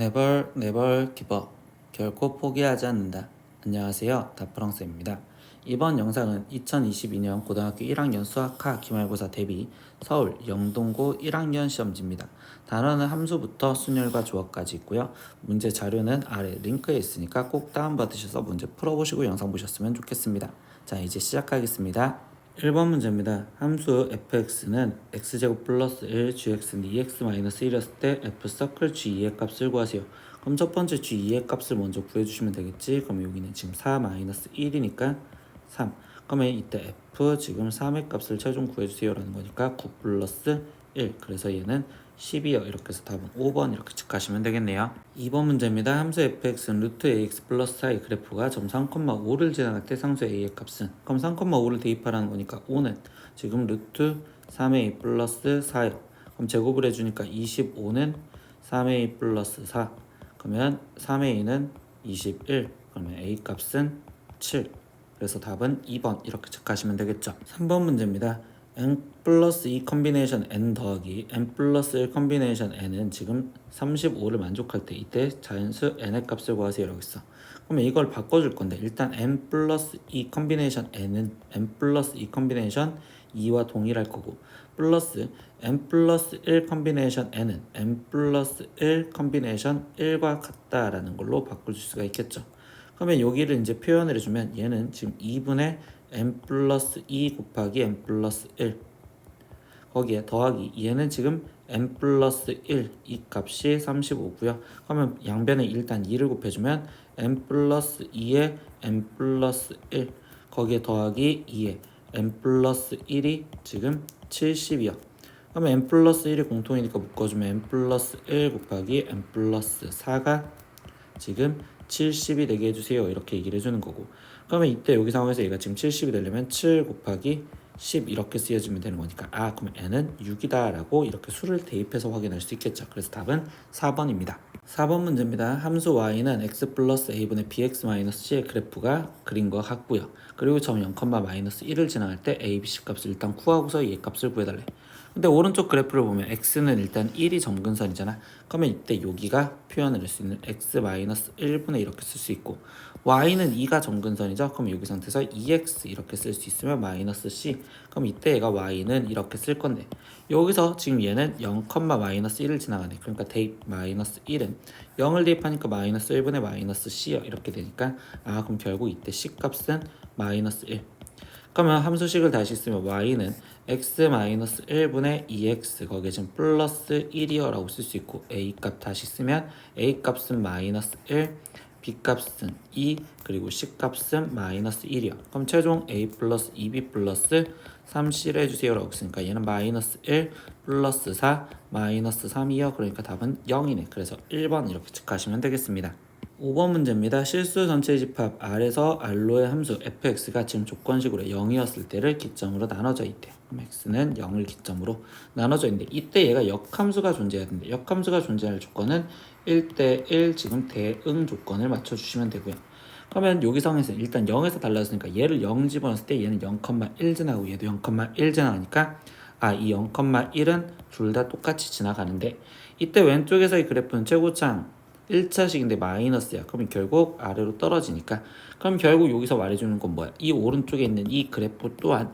네벌 기버 결코 포기하지 않는다. 안녕하세요, 다프랑스입니다. 이번 영상은 2022년 고등학교 1학년 수학하 기말고사 대비 서울 영동고 1학년 시험지입니다. 단어는 함수부터 순열과 조합까지 있고요. 문제 자료는 아래 링크에 있으니까 꼭 다운받으셔서 문제 풀어보시고 영상 보셨으면 좋겠습니다. 자, 이제 시작하겠습니다. 1번 문제입니다. 함수 fx는 x제곱 플러스 1 gx는 2x-1이었을 때 f 서클 g2의 값을 구하세요. 그럼 첫 번째 g2의 값을 먼저 구해주시면 되겠지. 그럼 여기는 지금 4-1이니까 3. 그러면 이때 f 지금 3의 값을 최종 구해주세요 라는 거니까 9 플러스 1. 그래서 얘는 12요. 이렇게 해서 답은 5번 이렇게 체크하시면 되겠네요. 2번 문제입니다. 함수 fx는 루트 ax 플러스 4의 그래프가 점 3,5를 지나갈 때 상수 a의 값은, 그럼 3,5를 대입하라는 거니까 5는 지금 루트 3a 플러스 4요. 그럼 제곱을 해주니까 25는 3a 플러스 4. 그러면 3a는 21. 그러면 a 값은 7. 그래서 답은 2번 이렇게 체크하시면 되겠죠. 3번 문제입니다. n 플러스 2 컨비네이션 n 더하기 n 플러스 1 컨비네이션 n은 지금 35를 만족할 때 이때 자연수 n의 값을 구하세요 라고 했어. 그러면 이걸 바꿔줄 건데 일단 n 플러스 2 컨비네이션 n은 n 플러스 2 컨비네이션 2와 동일할 거고, 플러스 n 플러스 1 컨비네이션 n은 n 플러스 1 컨비네이션 1과 같다라는 걸로 바꿔줄 수가 있겠죠. 그러면 여기를 이제 표현을 해주면 얘는 지금 2분의 n 플러스 2 곱하기 n 플러스 1 거기에 더하기 얘는 지금 n 플러스 1 이 값이 35고요. 그러면 양변에 일단 2를 곱해주면 n 플러스 2에 n 플러스 1 거기에 더하기 2에 n 플러스 1이 지금 70이요. 그러면 n 플러스 1이 공통이니까 묶어주면 n 플러스 1 곱하기 n 플러스 4가 지금 70이 되게 해주세요 이렇게 얘기를 해주는 거고, 그러면 이때 여기 상황에서 얘가 지금 70이 되려면 7 곱하기 10 이렇게 쓰여주면 되는 거니까 그럼 n은 6이다 라고 이렇게 수를 대입해서 확인할 수 있겠죠. 그래서 답은 4번입니다. 4번 문제입니다. 함수 y는 x 플러스 a분의 bx 마이너스 c의 그래프가 그린 것 같고요. 그리고 점 0, 마이너스 1을 지나갈 때 a, b, c 값을 일단 구하고서 얘 값을 구해달래. 근데 오른쪽 그래프를 보면 x는 일단 1이 점근선이잖아. 그러면 이때 여기가 표현을 할 수 있는 x-1분의 이렇게 쓸 수 있고, y는 2가 점근선이죠. 그럼 여기 상태에서 2x 이렇게 쓸 수 있으면 마이너스 c. 그럼 이때 얘가 y는 이렇게 쓸 건데, 여기서 지금 얘는 0, 마이너스 1을 지나가네. 그러니까 대입 마이너스 1은 0을 대입하니까 마이너스 1분의 마이너스 c요. 이렇게 되니까 그럼 결국 이때 c 값은 마이너스 1. 그러면 함수식을 다시 쓰면 y는 x-1분의 2x 거기에 지금 플러스 1이요 라고 쓸 수 있고, a 값 다시 쓰면 a 값은 마이너스 1, b 값은 2, 그리고 c 값은 마이너스 1이요. 그럼 최종 a 플러스 2b 플러스 3c를 해주세요 라고 쓰니까 얘는 마이너스 1 플러스 4 마이너스 3이요. 그러니까 답은 0이네. 그래서 1번 이렇게 체크하시면 되겠습니다. 5번 문제입니다. 실수 전체 집합 R에서 R로의 함수 fx가 지금 조건식으로 0이었을 때를 기점으로 나눠져 있대. 그럼 x는 0을 기점으로 나눠져 있는데 이때 얘가 역함수가 존재해야 되는데 역함수가 존재할 조건은 1대1 지금 대응 조건을 맞춰주시면 되고요. 그러면 여기 상황에서 일단 0에서 달라졌으니까 얘를 0 집어넣었을 때 얘는 0,1 지나가고 얘도 0,1 지나가니까 이 0,1은 둘 다 똑같이 지나가는데, 이때 왼쪽에서의 그래프는 최고창 1차식인데 마이너스야. 그럼 결국 아래로 떨어지니까, 그럼 결국 여기서 말해주는 건 뭐야? 이 오른쪽에 있는 이 그래프 또한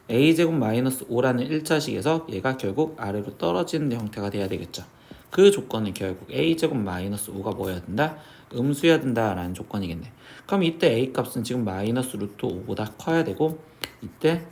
a제곱 마이너스 5라는 1차식에서 얘가 결국 아래로 떨어지는 형태가 돼야 되겠죠. 그 조건은 결국 a제곱 마이너스 5가 뭐여야 된다? 음수여야 된다라는 조건이겠네. 그럼 이때 a 값은 지금 마이너스 루트 5보다 커야 되고 이때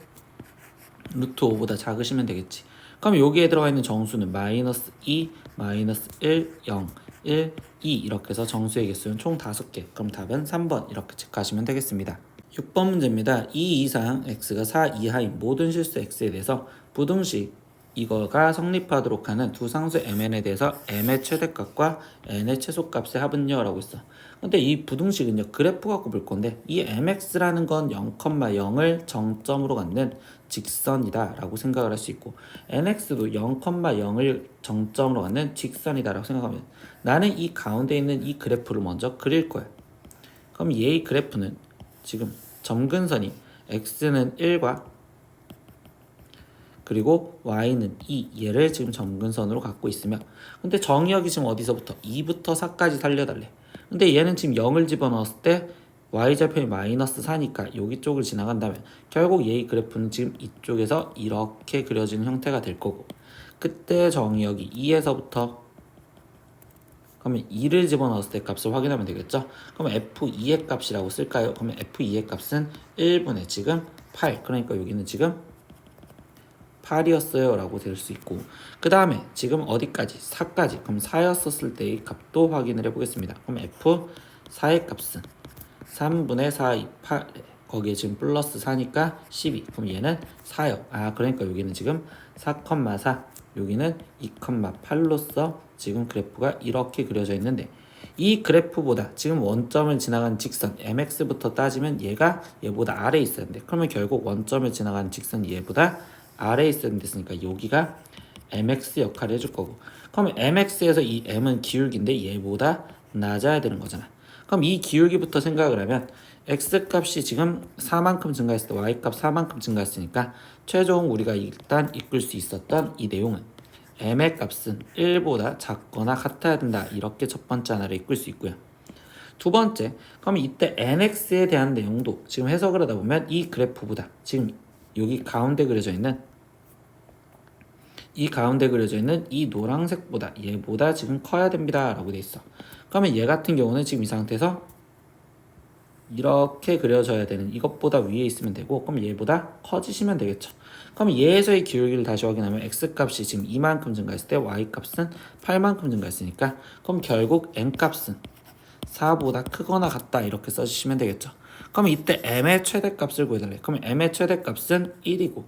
루트 5보다 작으시면 되겠지. 그럼 여기에 들어가 있는 정수는 마이너스 2, 마이너스 1, 0, 1, 2 이렇게 해서 정수의 개수는 총 5개. 그럼 답은 3번 이렇게 체크하시면 되겠습니다. 6번 문제입니다. 2 이상 x가 4 이하인 모든 실수 x에 대해서 부등식 이거가 성립하도록 하는 두 상수 mn에 대해서 m의 최대값과 n의 최소값의 합은요 라고 있어. 근데 이 부등식은요 그래프 갖고 볼 건데, 이 mx라는 건 0,0을 정점으로 갖는 직선이다 라고 생각을 할 수 있고, nx도 0,0을 정점으로 갖는 직선이다 라고 생각하면 나는 이 가운데 있는 이 그래프를 먼저 그릴 거야. 그럼 얘의 그래프는 지금 점근선이 x는 1과 그리고 y는 2 얘를 지금 점근선으로 갖고 있으며 근데 정의역이 지금 어디서부터 2부터 4까지 살려달래. 근데 얘는 지금 0을 집어넣었을 때 y절편이 마이너스 4니까 여기 쪽을 지나간다면 결국 얘의 그래프는 지금 이쪽에서 이렇게 그려지는 형태가 될 거고 그때 정의역이 2에서부터 그러면 2를 집어넣었을 때 값을 확인하면 되겠죠. 그러면 f2의 값이라고 쓸까요? 그러면 f2의 값은 1분의 지금 8 그러니까 여기는 지금 8이었어요 라고 될 수 있고 그 다음에 지금 어디까지? 4까지 그럼 4였었을 때의 값도 확인을 해보겠습니다. 그럼 f4의 값은 3분의 4이 8 거기에 지금 플러스 4니까 12 그럼 얘는 4요. 그러니까 여기는 지금 4,4 여기는 2,8로서 지금 그래프가 이렇게 그려져 있는데 이 그래프보다 지금 원점을 지나간 직선 mx부터 따지면 얘보다 아래에 있어야 되는데 그러면 결국 원점을 지나간 직선이 얘보다 아래에 있어야 됐으니까 여기가 mx 역할을 해줄 거고 그러면 mx에서 이 m은 기울기인데 얘보다 낮아야 되는 거잖아. 그럼 이 기울기부터 생각을 하면 x값이 지금 4만큼 증가했을 때 y값 4만큼 증가했으니까 최종 우리가 일단 이끌 수 있었던 이 내용은 m의 값은 1보다 작거나 같아야 된다. 이렇게 첫 번째 하나를 이끌 수 있고요. 두 번째, 그럼 이때 nx에 대한 내용도 지금 해석을 하다 보면 이 그래프보다 지금 여기 가운데 그려져 있는 이 노란색보다 얘보다 지금 커야 됩니다 라고 돼 있어. 그러면 얘 같은 경우는 지금 이 상태에서 이렇게 그려져야 되는 이것보다 위에 있으면 되고 그럼 얘보다 커지시면 되겠죠. 그럼 얘에서의 기울기를 다시 확인하면 x값이 지금 2만큼 증가했을 때 y값은 8만큼 증가했으니까 그럼 결국 n값은 4보다 크거나 같다 이렇게 써주시면 되겠죠. 그럼 이때 m의 최대값을 구해달래. 그럼 m의 최대값은 1이고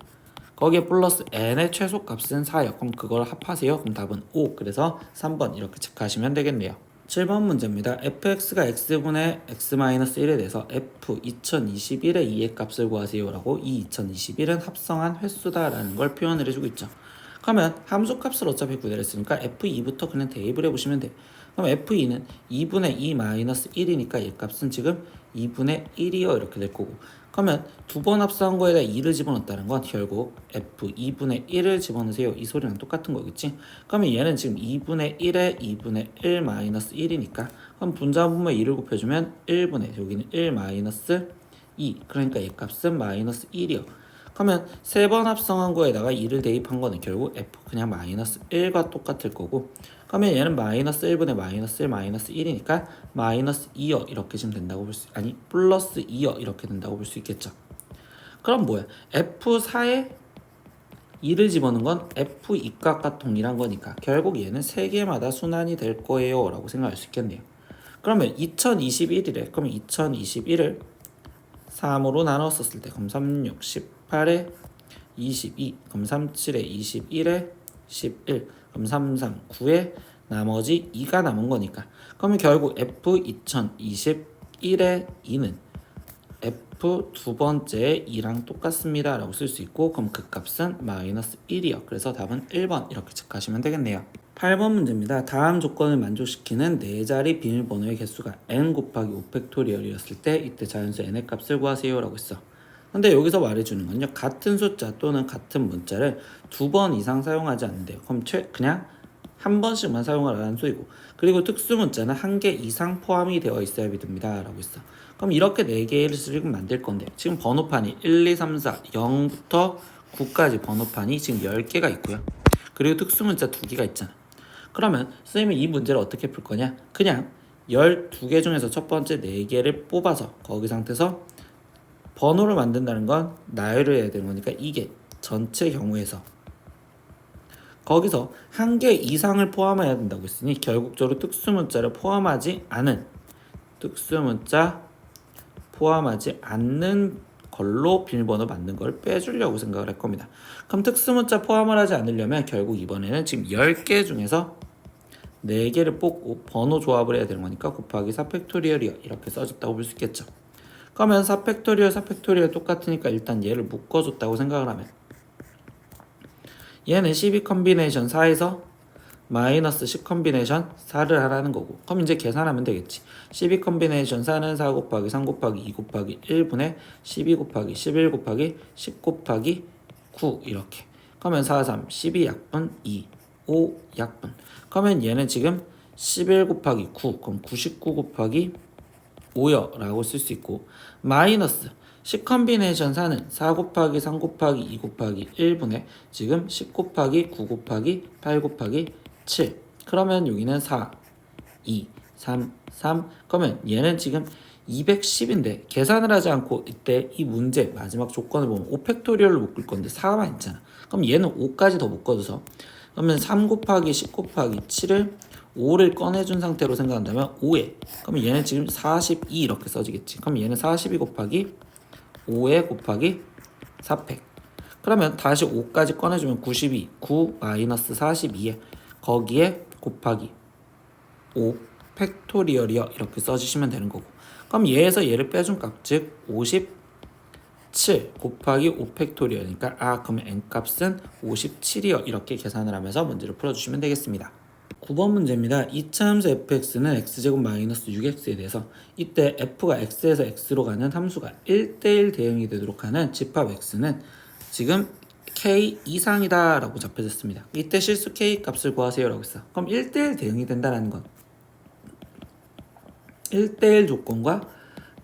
거기에 플러스 n의 최소값은 4요. 그럼 그걸 합하세요. 그럼 답은 5. 그래서 3번 이렇게 체크하시면 되겠네요. 7번 문제입니다. fx가 x분의 x-1에 대해서 f 2021의 2의 값을 구하세요 라고 이 2021은 합성한 횟수다 라는 걸 표현을 해주고 있죠. 그러면 함수값을 어차피 구해를 했으니까 f2부터 그냥 대입을 해보시면 돼. 그럼 f2는 2분의 2-1이니까 얘 값은 지금 2분의 1이요 이렇게 될 거고 그러면 두 번 합성한 거에다 2를 집어넣었다는 건 결국 f2분의 1을 집어넣으세요. 이 소리랑 똑같은 거겠지? 그러면 얘는 지금 2분의 1에 2분의 1 마이너스 1이니까 그럼 분자분모에 2를 곱해주면 1분의 여기는 1 마이너스 2 그러니까 얘 값은 마이너스 1이요. 그러면 세 번 합성한 거에다가 2를 대입한 거는 결국 f 그냥 마이너스 1과 똑같을 거고 그러면 얘는 마이너스 1분의 마이너스 1 마이너스 1이니까 마이너스 2여 이렇게 지금 된다고 볼 수 아니 플러스 2여 이렇게 된다고 볼 수 있겠죠. 그럼 뭐야? f4에 2를 집어넣은 건 f2 값과 동일한 거니까 결국 얘는 세 개마다 순환이 될 거예요 라고 생각할 수 있겠네요. 그러면 2021이래. 그러면 2021을 3으로 나눴었을 때 그럼 3, 6, 18에 22 그럼 3, 7에 21에 11 그럼 3, 3, 9에 나머지 2가 남은 거니까 그러면 결국 f 2021의 2는 f 두 번째 2랑 똑같습니다 라고 쓸 수 있고 그럼 그 값은 마이너스 1이요. 그래서 답은 1번 이렇게 체크하시면 되겠네요. 8번 문제입니다. 다음 조건을 만족시키는 4자리 비밀번호의 개수가 n 곱하기 5팩토리얼이었을 때 이때 자연수 n의 값을 구하세요 라고 했어. 근데 여기서 말해주는 건요. 같은 숫자 또는 같은 문자를 2번 이상 사용하지 않는데요. 그럼 그냥 한 번씩만 사용하라는 소리고 그리고 특수 문자는 1개 이상 포함이 되어 있어야 됩니다 라고 했어. 그럼 이렇게 4개를 지금 만들 건데 지금 번호판이 1, 2, 3, 4, 0부터 9까지 번호판이 지금 10개가 있고요. 그리고 특수 문자 2개가 있잖아. 그러면 선생님이 이 문제를 어떻게 풀 거냐? 그냥 12개 중에서 첫 번째 4개를 뽑아서 거기 상태에서 번호를 만든다는 건 나열을 해야 되는 거니까 이게 전체 경우에서 거기서 1개 이상을 포함해야 된다고 했으니 결국적으로 특수문자를 포함하지 않는 걸로 비밀번호 만든 걸 빼주려고 생각을 할 겁니다. 그럼 특수문자 포함을 하지 않으려면 결국 이번에는 지금 10개 중에서 4개를 뽑고 번호 조합을 해야 되는 거니까 곱하기 4팩토리얼이요 이렇게 써줬다고 볼 수 있겠죠. 그러면 4팩토리얼 똑같으니까 일단 얘를 묶어줬다고 생각을 하면 얘는 12 컨비네이션 4에서 마이너스 10 컨비네이션 4를 하라는 거고 그럼 이제 계산하면 되겠지. 12 컨비네이션 4는 4 곱하기 3 곱하기 2 곱하기 1분의 12 곱하기 11 곱하기 10 곱하기 9 이렇게 그러면 4, 3, 12약분 2, 5약분. 그러면 얘는 지금 11 곱하기 9, 그럼 99 곱하기 5여 라고 쓸 수 있고, 마이너스 10 컴비네이션 4는 4 곱하기 3 곱하기 2 곱하기 1분의 지금 10 곱하기 9 곱하기 8 곱하기 7. 그러면 여기는 4, 2, 3, 3. 그러면 얘는 지금 210인데 계산을 하지 않고 이때 이 문제 마지막 조건을 보면 5팩토리얼로 묶을 건데 4만 있잖아. 그럼 얘는 5까지 더 묶어줘서, 그러면 3 곱하기 10 곱하기 7을 5를 꺼내준 상태로 생각한다면 5에, 그러면 얘는 지금 42 이렇게 써지겠지. 그럼 얘는 42 곱하기 5에 곱하기 4팩. 그러면 다시 5까지 꺼내주면 92, 9 마이너스 42에 거기에 곱하기 5 팩토리얼이요 이렇게 써주시면 되는 거고, 그럼 얘에서 얘를 빼준 값, 즉 57 곱하기 5 팩토리얼이니까 그러면 n값은 57이요 이렇게 계산을 하면서 문제를 풀어주시면 되겠습니다. 9번 문제입니다. 2차 함수 fx는 x제곱 마이너스 6x에 대해서 이때 f가 x에서 x로 가는 함수가 1대1 대응이 되도록 하는 집합 x는 지금 k 이상이다 라고 잡혀졌습니다. 이때 실수 k 값을 구하세요 라고 했어. 그럼 1대1 대응이 된다는 건 1대1 조건과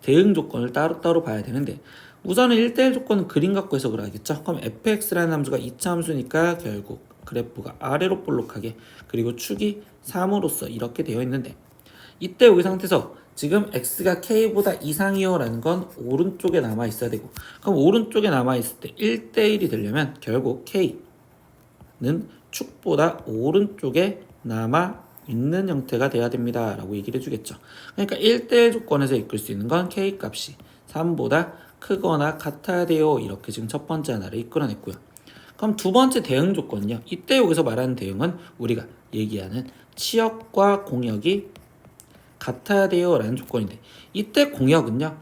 대응 조건을 따로따로 봐야 되는데, 우선은 1대1 조건은 그림 갖고 해석을 하겠죠. 그럼 fx라는 함수가 2차 함수니까 결국 그래프가 아래로 볼록하게, 그리고 축이 3으로서 이렇게 되어 있는데, 이때 여기 상태에서 지금 x가 k보다 이상이요 라는 건 오른쪽에 남아 있어야 되고, 그럼 오른쪽에 남아 있을 때 1대1이 되려면 결국 k는 축보다 오른쪽에 남아 있는 형태가 돼야 됩니다 라고 얘기를 해주겠죠. 그러니까 1대1 조건에서 이끌 수 있는 건 k 값이 3보다 크거나 같아야 돼요 이렇게 지금 첫 번째 하나를 이끌어냈고요. 그럼 두 번째 대응 조건은요, 이때 여기서 말하는 대응은 우리가 얘기하는 치역과 공역이 같아야 돼요 라는 조건인데, 이때 공역은요,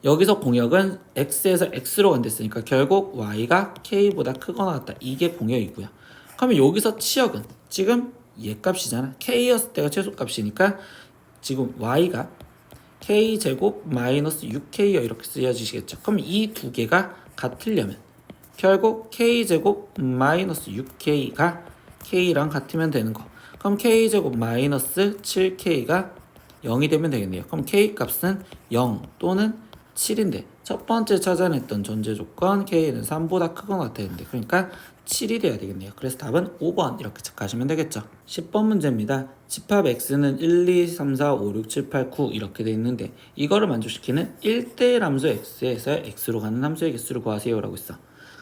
여기서 공역은 x에서 x로 간댔으니까 결국 y가 k보다 크거나 같다, 이게 공역이고요. 그러면 여기서 치역은 지금 얘 값이잖아. k였을 때가 최소값이니까 지금 y가 k제곱 마이너스 6k여 이렇게 쓰여지시겠죠. 그럼 이 두 개가 같으려면 결국 k제곱 마이너스 6k가 k랑 같으면 되는 거. 그럼 k제곱 마이너스 7k가 0이 되면 되겠네요. 그럼 k 값은 0 또는 7인데 첫 번째 찾아냈던 전제 조건 k는 3보다 크거나 같아야 되는데, 그러니까 7이 돼야 되겠네요. 그래서 답은 5번 이렇게 체크하시면 되겠죠. 10번 문제입니다. 집합 x는 1, 2, 3, 4, 5, 6, 7, 8, 9 이렇게 돼 있는데, 이거를 만족시키는 1대1 함수 x에서 x로 가는 함수의 개수를 구하세요 라고 했어.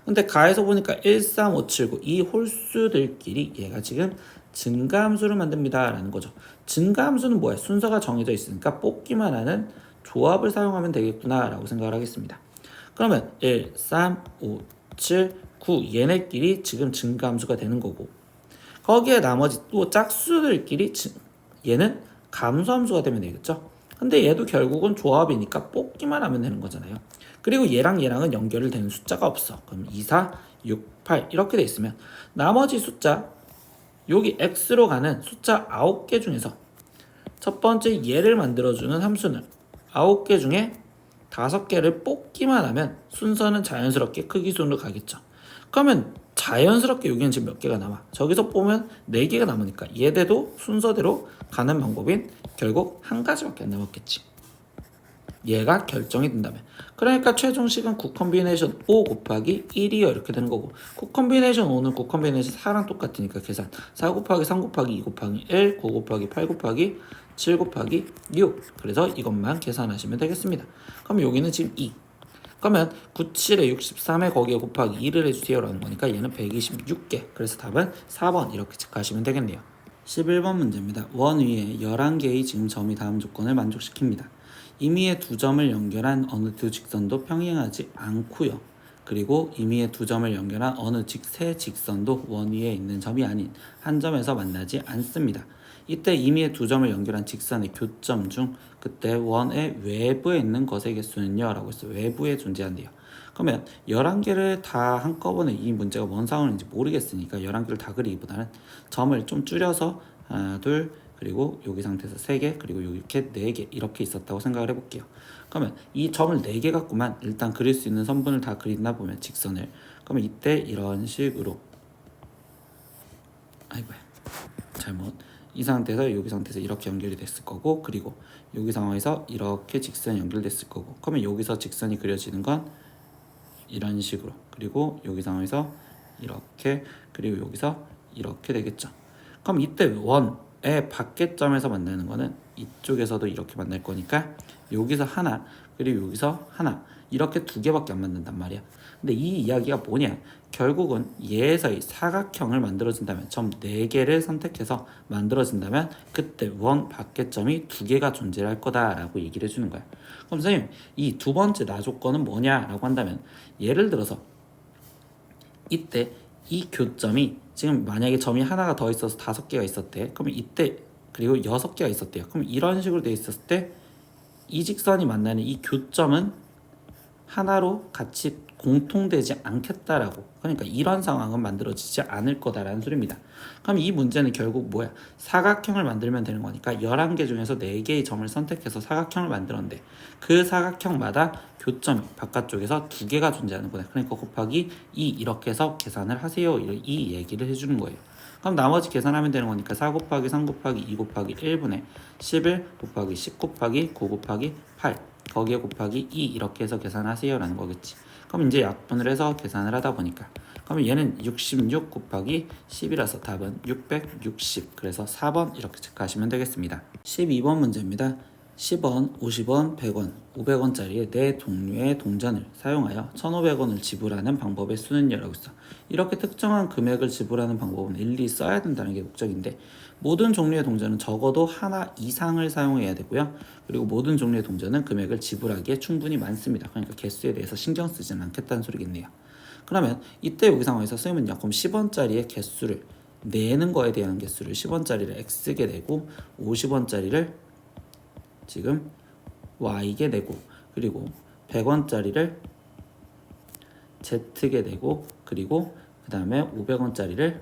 근데 가에서 보니까 1, 3, 5, 7, 9 이 홀수들끼리 얘가 지금 증가함수를 만듭니다 라는 거죠. 증가함수는 뭐야? 순서가 정해져 있으니까 뽑기만 하는 조합을 사용하면 되겠구나 라고 생각을 하겠습니다. 그러면 1, 3, 5, 7, 9 얘네끼리 지금 증가함수가 되는 거고, 거기에 나머지 또 짝수들끼리 얘는 감소함수가 되면 되겠죠. 근데 얘도 결국은 조합이니까 뽑기만 하면 되는 거잖아요. 그리고 얘랑은 연결이 되는 숫자가 없어. 그럼 2, 4, 6, 8 이렇게 돼 있으면 나머지 숫자, 여기 x로 가는 숫자 9개 중에서 첫 번째 얘를 만들어주는 함수는 9개 중에 5개를 뽑기만 하면 순서는 자연스럽게 크기 순으로 가겠죠. 그러면 자연스럽게 여기는 지금 몇 개가 남아? 저기서 보면 4개가 남으니까 얘대도 순서대로 가는 방법인 결국 한 가지밖에 안 남았겠지. 얘가 결정이 된다면. 그러니까 최종식은 9 컴비네이션 5 곱하기 1이요 이렇게 되는 거고, 9 컴비네이션 5는 9 컴비네이션 4랑 똑같으니까 계산 4 곱하기 3 곱하기 2 곱하기 1, 9 곱하기 8 곱하기 7 곱하기 6. 그래서 이것만 계산하시면 되겠습니다. 그럼 여기는 지금 2. 그러면 9, 7에 63에 거기에 곱하기 2를 해주세요 라는 거니까 얘는 126개. 그래서 답은 4번 이렇게 체크하시면 되겠네요. 11번 문제입니다. 원 위에 11개의 지금 점이 다음 조건을 만족시킵니다. 임의의 두 점을 연결한 어느 두 직선도 평행하지 않고요. 그리고 임의의 두 점을 연결한 어느 세 직선도 원 위에 있는 점이 아닌 한 점에서 만나지 않습니다. 이때 임의의 두 점을 연결한 직선의 교점 중 그때 원의 외부에 있는 것의 개수는요 라고 했어요. 외부에 존재한대요. 그러면 11개를 다 한꺼번에 이 문제가 뭔 상황인지 모르겠으니까 11개를 다 그리기보다는 점을 좀 줄여서 하나, 둘, 그리고 여기 상태에서 3개, 그리고 여기 이렇게 4개 이렇게 있었다고 생각을 해볼게요. 그러면 이 점을 4개 갖고만 일단 그릴 수 있는 선분을 다 그린다 보면 직선을, 그러면 이때 이런 식으로 아이고야 잘못 이 상태에서 여기 상태에서 이렇게 연결이 됐을 거고 그리고 여기 상황에서 이렇게 직선이 연결됐을 거고 그러면 여기서 직선이 그려지는 건 이런 식으로 그리고 여기 상황에서 이렇게 그리고 여기서 이렇게 되겠죠. 그럼 이때 원의 밖에점에서 만나는 거는 이쪽에서도 이렇게 만날 거니까 여기서 하나 그리고 여기서 하나 이렇게 두 개밖에 안 만든단 말이야. 근데 이 이야기가 뭐냐? 결국은 얘에서의 사각형을 만들어진다면 점 4개를 선택해서 만들어진다면 그때 원 밖에점이 2개가 존재할 거다라고 얘기를 해주는 거야. 그럼 선생님 이 두 번째 나 조건은 뭐냐라고 한다면 예를 들어서 이때 이 교점이 지금 만약에 점이 하나가 더 있어서 5개가 있었대. 그러면 이때 그리고 6개가 있었대요. 그럼 이런 식으로 돼 있었을 때 이 직선이 만나는 이 교점은 하나로 같이 공통되지 않겠다라고. 그러니까 이런 상황은 만들어지지 않을 거다라는 소리입니다. 그럼 이 문제는 결국 뭐야? 사각형을 만들면 되는 거니까 11개 중에서 4개의 점을 선택해서 사각형을 만들었는데 그 사각형마다 교점이 바깥쪽에서 2개가 존재하는 거다. 그러니까 곱하기 2 이렇게 해서 계산을 하세요. 이 얘기를 해주는 거예요. 그럼 나머지 계산하면 되는 거니까 4 곱하기 3 곱하기 2 곱하기 1분의 11 곱하기 10 곱하기 9 곱하기 8 거기에 곱하기 2 이렇게 해서 계산하세요 라는 거겠지. 그럼 이제 약분을 해서 계산을 하다 보니까 그러면 얘는 66 곱하기 10이라서 답은 660 그래서 4번 이렇게 체크하시면 되겠습니다. 12번 문제입니다. 10원, 50원, 100원, 500원짜리의 내 동료의 동전을 사용하여 1,500원을 지불하는 방법의 수는 여라고 있어. 이렇게 특정한 금액을 지불하는 방법은 일일이 써야 된다는 게 목적인데 모든 종류의 동전은 적어도 하나 이상을 사용해야 되고요. 그리고 모든 종류의 동전은 금액을 지불하기에 충분히 많습니다. 그러니까 개수에 대해서 신경 쓰지는 않겠다는 소리겠네요. 그러면 이때 여기 상황에서 선생님은요. 그럼 10원짜리의 개수를 내는 거에 대한 개수를 10원짜리를 X게 내고 50원짜리를 지금 Y게 내고 그리고 100원짜리를 Z게 내고 그리고 그 다음에 500원짜리를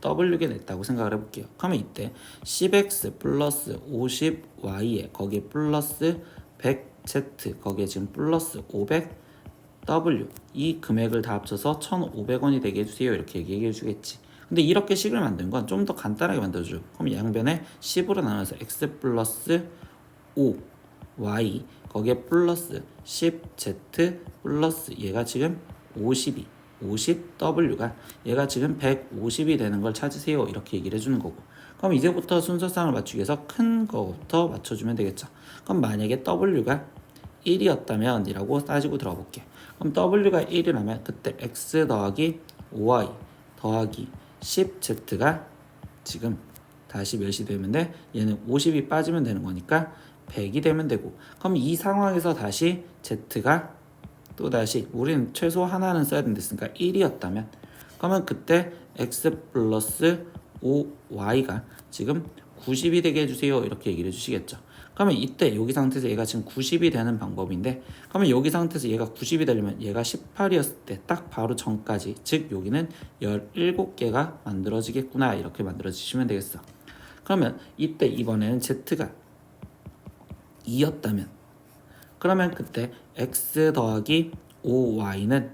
W게 냈다고 생각을 해볼게요. 그러면 이때 10X 플러스 50Y에 거기에 플러스 100Z 거기에 지금 플러스 500W 이 금액을 다 합쳐서 1,500원이 되게 해주세요 이렇게 얘기해 주겠지. 근데 이렇게 식을 만든 건 좀 더 간단하게 만들어줘요. 그럼 양변에 10으로 나눠서 X 플러스 5 Y 거기에 플러스 10Z 플러스 얘가 지금 52 50W가 얘가 지금 150이 되는 걸 찾으세요 이렇게 얘기를 해주는 거고 그럼 이제부터 순서상을 맞추기 위해서 큰 거부터 맞춰주면 되겠죠. 그럼 만약에 W가 1이었다면 이라고 따지고 들어볼게. 그럼 W가 1이라면 그때 X 더하기 5Y 더하기 10Z가 지금 다시 몇이 되면 돼? 얘는 50이 빠지면 되는 거니까 100이 되면 되고 그럼 이 상황에서 다시 Z가 또 다시 우리는 최소 하나는 써야 된댔으니까 1이었다면 그러면 그때 X 플러스 5Y가 지금 90이 되게 해주세요 이렇게 얘기를 해주시겠죠. 그러면 이때 여기 상태에서 얘가 지금 90이 되는 방법인데 그러면 여기 상태에서 얘가 90이 되려면 얘가 18이었을 때 딱 바로 전까지 즉 여기는 17개가 만들어지겠구나 이렇게 만들어지시면 되겠어. 그러면 이때 이번에는 Z가 2였다면 그러면 그때 X 더하기 5Y는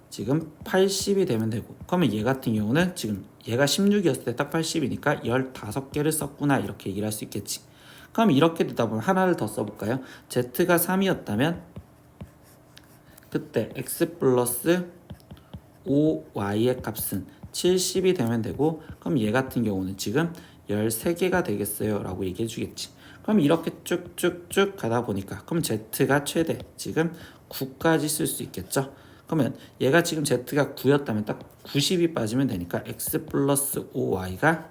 지금 80이 되면 되고 그러면 얘 같은 경우는 지금 얘가 16이었을 때 딱 80이니까 15개를 썼구나 이렇게 얘기를 할 수 있겠지. 그럼 이렇게 되다 보면 하나를 더 써볼까요? Z가 3이었다면 그때 X 플러스 5Y의 값은 70이 되면 되고 그럼 얘 같은 경우는 지금 13개가 되겠어요 라고 얘기해 주겠지. 그럼 이렇게 쭉쭉쭉 가다 보니까 그럼 Z가 최대 지금 9까지 쓸 수 있겠죠. 그러면 얘가 지금 Z가 9였다면 딱 90이 빠지면 되니까 X 플러스 5Y가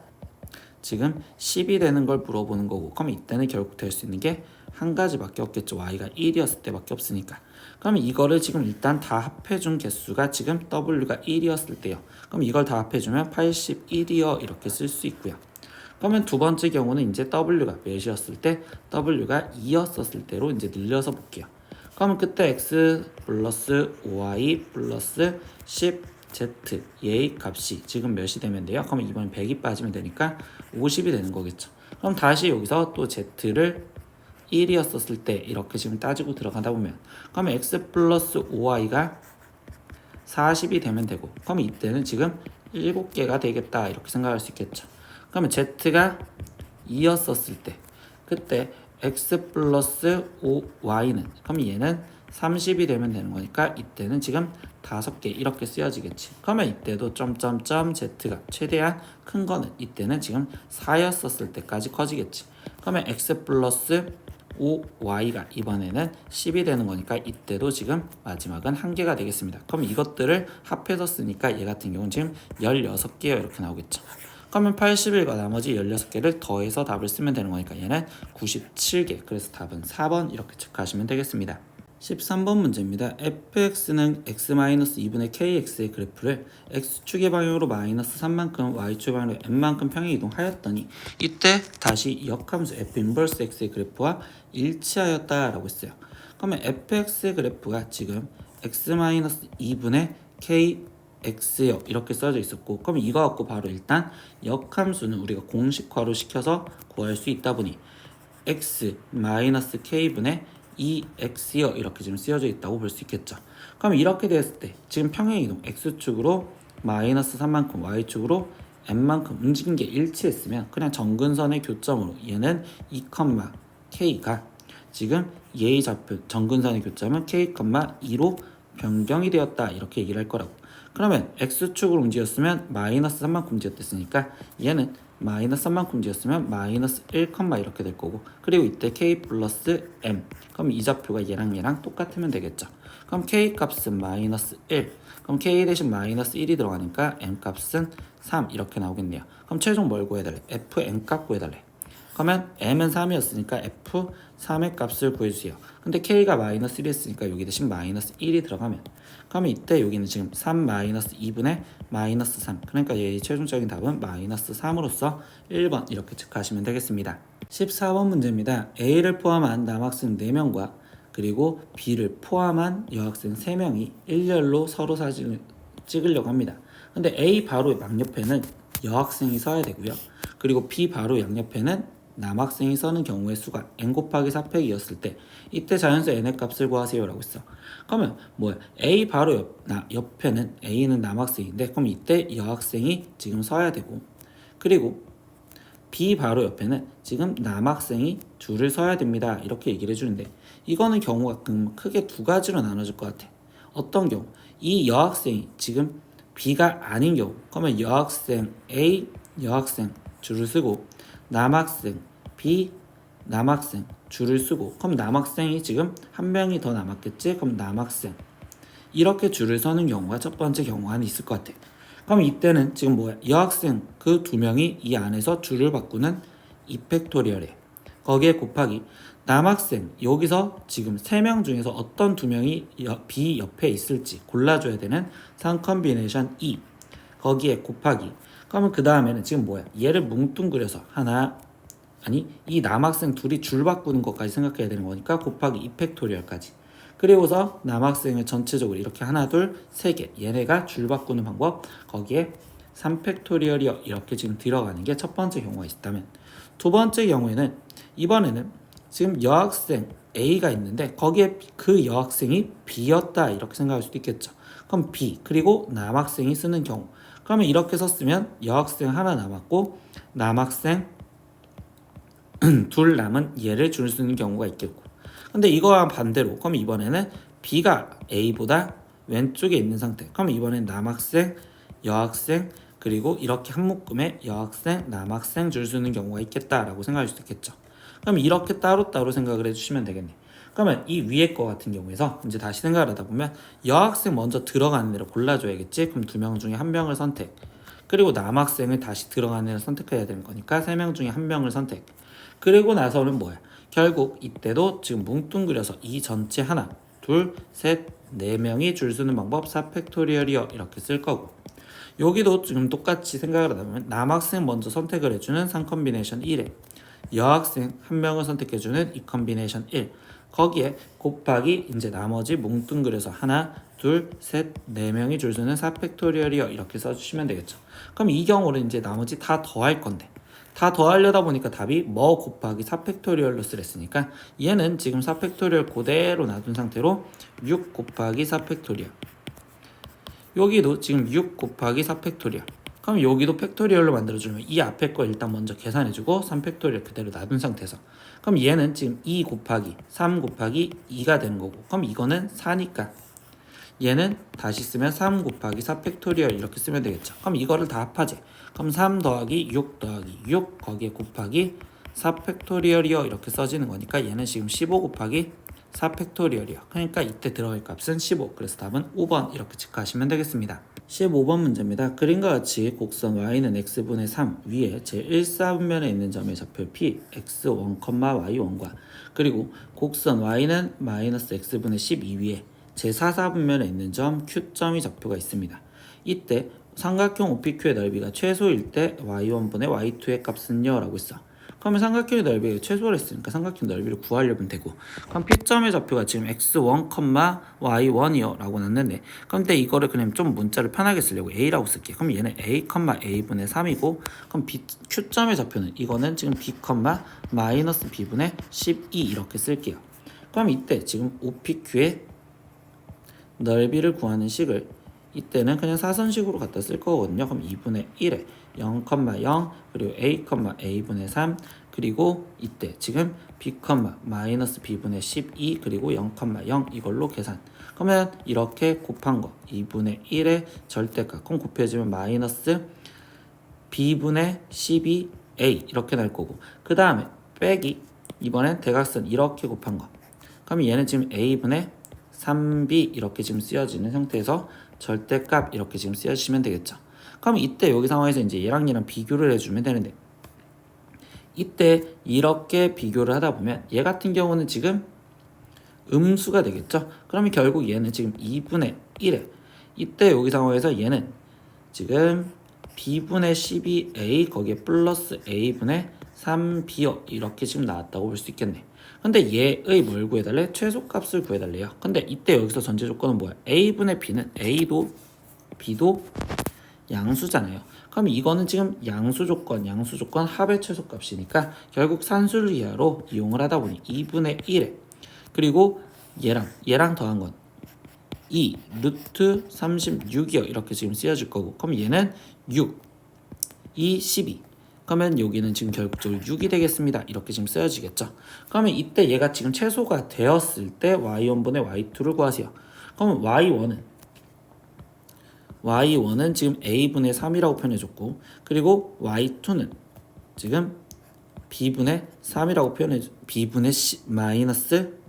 지금 10이 되는 걸 물어보는 거고 그럼 이때는 결국 될 수 있는 게 한 가지밖에 없겠죠. Y가 1이었을 때밖에 없으니까. 그러면 이거를 지금 일단 다 합해준 개수가 지금 W가 1이었을 때요. 그럼 이걸 다 합해주면 81이요 이렇게 쓸 수 있고요. 그러면 두 번째 경우는 이제 W가 몇이었을 때 W가 2였었을 때로 이제 늘려서 볼게요. 그러면 그때 X 플러스 5Y 플러스 10Z 얘의 값이 지금 몇이 되면 돼요? 그러면 이번엔 100이 빠지면 되니까 50이 되는 거겠죠. 그럼 다시 여기서 또 Z를 1이었었을 때 이렇게 지금 따지고 들어가다 보면 그러면 X 플러스 5Y가 40이 되면 되고, 그럼 이때는 지금 7개가 되겠다 이렇게 생각할 수 있겠죠. 그러면 z가 2였었을 때 그때 x 플러스 5y는, 그럼 얘는 30이 되면 되는 거니까 이때는 지금 5개 이렇게 쓰여지겠지. 그러면 이때도 점점점 z가 최대한 큰 거는 이때는 지금 4였었을 때까지 커지겠지. 그러면 x 플러스 5y가 이번에는 10이 되는 거니까 이때도 지금 마지막은 1개가 되겠습니다. 그럼 이것들을 합해서 쓰니까 얘 같은 경우는 지금 16개요 이렇게 나오겠죠. 그러면 81과 나머지 16개를 더해서 답을 쓰면 되는 거니까 얘는 97개. 그래서 답은 4번 이렇게 체크하시면 되겠습니다. 13번 문제입니다. fx는 x-2분의 kx의 그래프를 x축의 방향으로 마이너스 3만큼 y축의 방향으로 n만큼 평행 이동하였더니 이때 다시 역함수 f 인버스 x의 그래프와 일치하였다라고 했어요. 그러면 fx의 그래프가 지금 x-2분의 kx요 이렇게 써져 있었고, 그럼 이거 갖고 바로 일단 역함수는 우리가 공식화로 시켜서 구할 수 있다 보니 x-k분의 2x요 이렇게 지금 쓰여져 있다고 볼 수 있겠죠. 그럼 이렇게 됐을 때 지금 평행이동 x축으로 마이너스 3만큼 y축으로 n만큼 움직인 게 일치했으면 그냥 정근선의 교점으로 얘는 2,k가 지금 얘의 좌표 정근선의 교점은 k,2로 변경이 되었다 이렇게 얘기를 할 거라고. 그러면 x축으로 움직였으면 마이너스 3만큼 움직였댔으니까 얘는 마이너스 3만큼 움직였으면 마이너스 1, 이렇게 될 거고, 그리고 이때 k 플러스 m, 그럼 이 좌표가 얘랑 똑같으면 되겠죠. 그럼 k 값은 마이너스 1, 그럼 k 대신 마이너스 1이 들어가니까 m 값은 3 이렇게 나오겠네요. 그럼 최종 뭘 구해달래? fn 값 구해달래. 그러면 m은 3이었으니까 f3의 값을 구해주세요. 근데 k가 마이너스 1이었으니까 여기 대신 마이너스 1이 들어가면, 그러면 이때 여기는 지금 3 마이너스 2분의 마이너스 3, 그러니까 얘의 최종적인 답은 마이너스 3으로서 1번 이렇게 체크하시면 되겠습니다. 14번 문제입니다. A를 포함한 남학생 4명과 그리고 B를 포함한 여학생 3명이 일렬로 서로 사진을 찍으려고 합니다. 근데 A 바로 양옆에는 여학생이 서야 되고요. 그리고 B 바로 양옆에는 남학생이 서는 경우의 수가 n 곱하기 4팩이었을 때 이때 자연수 n의 값을 구하세요 라고 했어. 그러면 뭐야? A 바로 옆에는 A는 남학생인데 그럼 이때 여학생이 지금 서야 되고, 그리고 B 바로 옆에는 지금 남학생이 줄을 서야 됩니다 이렇게 얘기를 해주는데, 이거는 경우가 크게 두 가지로 나눠질 것 같아. 어떤 경우? 이 여학생이 지금 B가 아닌 경우, 그러면 여학생 A, 여학생 줄을 쓰고 남학생 B, 남학생 줄을 쓰고, 그럼 남학생이 지금 한 명이 더 남았겠지? 그럼 남학생 이렇게 줄을 서는 경우가 첫 번째 경우가 있을 것 같아. 그럼 이때는 지금 뭐야? 여학생 그 두 명이 이 안에서 줄을 바꾸는 2팩토리얼에 거기에 곱하기 남학생 여기서 지금 3명 중에서 어떤 2명이 B 옆에 있을지 골라줘야 되는 3컨비네이션 2 거기에 곱하기, 그러면 그 다음에는 지금 뭐야? 얘를 뭉뚱그려서 이 남학생 둘이 줄 바꾸는 것까지 생각해야 되는 거니까 곱하기 2팩토리얼까지, 그리고서 남학생을 전체적으로 이렇게 하나 둘 세 개 얘네가 줄 바꾸는 방법 거기에 3팩토리얼이요 이렇게 지금 들어가는 게 첫 번째 경우가 있다면, 두 번째 경우에는 이번에는 지금 여학생 A가 있는데 거기에 그 여학생이 B였다 이렇게 생각할 수도 있겠죠. 그럼 B 그리고 남학생이 쓰는 경우, 그러면 이렇게 썼으면 여학생 하나 남았고 남학생 둘 남은 얘를 줄 수 있는 경우가 있겠고, 근데 이거와 반대로 그럼 이번에는 B가 A보다 왼쪽에 있는 상태, 그럼 이번엔 남학생 여학생 그리고 이렇게 한 묶음에 여학생 남학생 줄 수 있는 경우가 있겠다라고 생각할 수도 있겠죠. 그럼 이렇게 따로따로 생각을 해주시면 되겠네. 그러면 이 위에 거 같은 경우에서 이제 다시 생각을 하다 보면 여학생 먼저 들어가는 애를 골라줘야겠지. 그럼 2명 중에 1명을 선택, 그리고 남학생을 다시 들어가는 애를 선택해야 되는 거니까 3명 중에 1명을 선택, 그리고 나서는 뭐야? 결국 이때도 지금 뭉뚱그려서 이 전체 하나 둘 셋 4명이 줄 서는 방법 4팩토리얼이요 이렇게 쓸 거고, 여기도 지금 똑같이 생각을 하다 보면 남학생 먼저 선택을 해주는 3컨비네이션 1에 여학생 1명을 선택해주는 2컨비네이션 1 거기에 곱하기 이제 나머지 뭉뚱그려서 하나 둘 셋 4명이 줄 서는 4팩토리얼이요 이렇게 써주시면 되겠죠. 그럼 이 경우는 이제 나머지 다 더할 건데, 다 더하려다 보니까 답이 뭐 곱하기 4팩토리얼로 쓰랬으니까 얘는 지금 4팩토리얼 그대로 놔둔 상태로 6 곱하기 4팩토리얼 여기도 지금 6 곱하기 4 팩토리얼. 그럼 여기도 팩토리얼로 만들어주면 이 앞에 거 일단 먼저 계산해주고 3 팩토리얼 그대로 놔둔 상태에서, 그럼 얘는 지금 2 곱하기 3 곱하기 2가 되는 거고, 그럼 이거는 4니까 얘는 다시 쓰면 3 곱하기 4 팩토리얼 이렇게 쓰면 되겠죠. 그럼 이거를 다 합하지. 그럼 3 더하기 6 더하기 6 거기에 곱하기 4 팩토리얼이요 이렇게 써지는 거니까 얘는 지금 15 곱하기 4 팩토리얼이요. 그러니까 이때 들어갈 값은 15. 그래서 답은 5번 이렇게 체크하시면 되겠습니다. 15번 문제입니다. 그림과 같이 곡선 y는 x분의 3 위에 제1사분면에 있는 점의 좌표 p x1, y1과 그리고 곡선 y는 마이너스 x분의 12 위에 제4사분면에 있는 점 q점이 좌표가 있습니다. 이때 삼각형 OPQ의 넓이가 최소일 때 y1분의 y2의 값은요 라고 있어. 그러면 삼각형의 넓이가 최소를 했으니까 삼각형 넓이를 구하려면 되고, 그럼 P점의 좌표가 지금 x1, y1이요 라고 났는데, 근데 이거를 그냥 좀 문자를 편하게 쓰려고 a라고 쓸게. 그럼 얘는 a, a분의 3이고, 그럼 Q점의 좌표는 이거는 지금 b, 마이너스 b분의 12 이렇게 쓸게요. 그럼 이때 지금 OPQ의 넓이를 구하는 식을 이때는 그냥 사선식으로 갖다 쓸 거거든요. 그럼 2분의 1에 0, 0 그리고 a, a분의 3 그리고 이때 지금 b, 마이너스 b분의 12 그리고 0, 0 이걸로 계산. 그러면 이렇게 곱한 거 2분의 1의 절대값 그럼 곱해지면 마이너스 b분의 12a 이렇게 날 거고, 그 다음에 빼기 이번엔 대각선 이렇게 곱한 거. 그럼 얘는 지금 a분의 3b 이렇게 지금 쓰여지는 상태에서 절대값 이렇게 지금 쓰여주시면 되겠죠. 그럼 이때 여기 상황에서 이제 얘랑 비교를 해주면 되는데, 이때 이렇게 비교를 하다 보면 얘 같은 경우는 지금 음수가 되겠죠. 그러면 결국 얘는 지금 2분의 1에 이때 여기 상황에서 얘는 지금 b분의 12a 거기에 플러스 a분의 3b요 이렇게 지금 나왔다고 볼 수 있겠네. 근데 얘의 뭘 구해달래? 최소값을 구해달래요. 근데 이때 여기서 전제 조건은 뭐야? a분의 b는 a도 b도 양수잖아요. 그럼 이거는 지금 양수 조건 합의 최소값이니까 결국 산술 이하로 이용을 하다 보니 2분의 1에 그리고 얘랑 더한 건 2 루트 36이요 이렇게 지금 쓰여질 거고, 그럼 얘는 6 2 12 그러면 여기는 지금 결국적으로 6이 되겠습니다 이렇게 지금 쓰여지겠죠. 그러면 이때 얘가 지금 최소가 되었을 때 y1분의 y2를 구하세요. 그러면 y1은 지금 a분의 3이라고 표현해줬고, 그리고 y2는 지금 b분의 3이라고 b분의 마이너스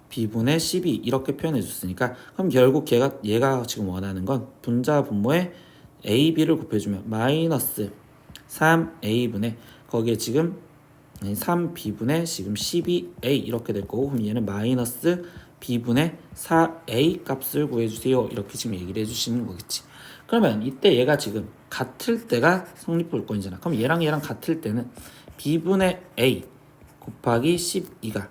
b분의 12 이렇게 표현해줬으니까, 그럼 결국 얘가 지금 원하는 건 분자 분모에 a, b를 곱해주면 마이너스 3a분의 거기에 지금 3b분의 지금 12a 이렇게 될 거고, 그럼 얘는 마이너스 b분의 4a 값을 구해주세요 이렇게 지금 얘기를 해주시는 거겠지. 그러면 이때 얘가 지금 같을 때가 성립볼건이잖아. 그럼 얘랑 같을 때는 b분의 a 곱하기 12가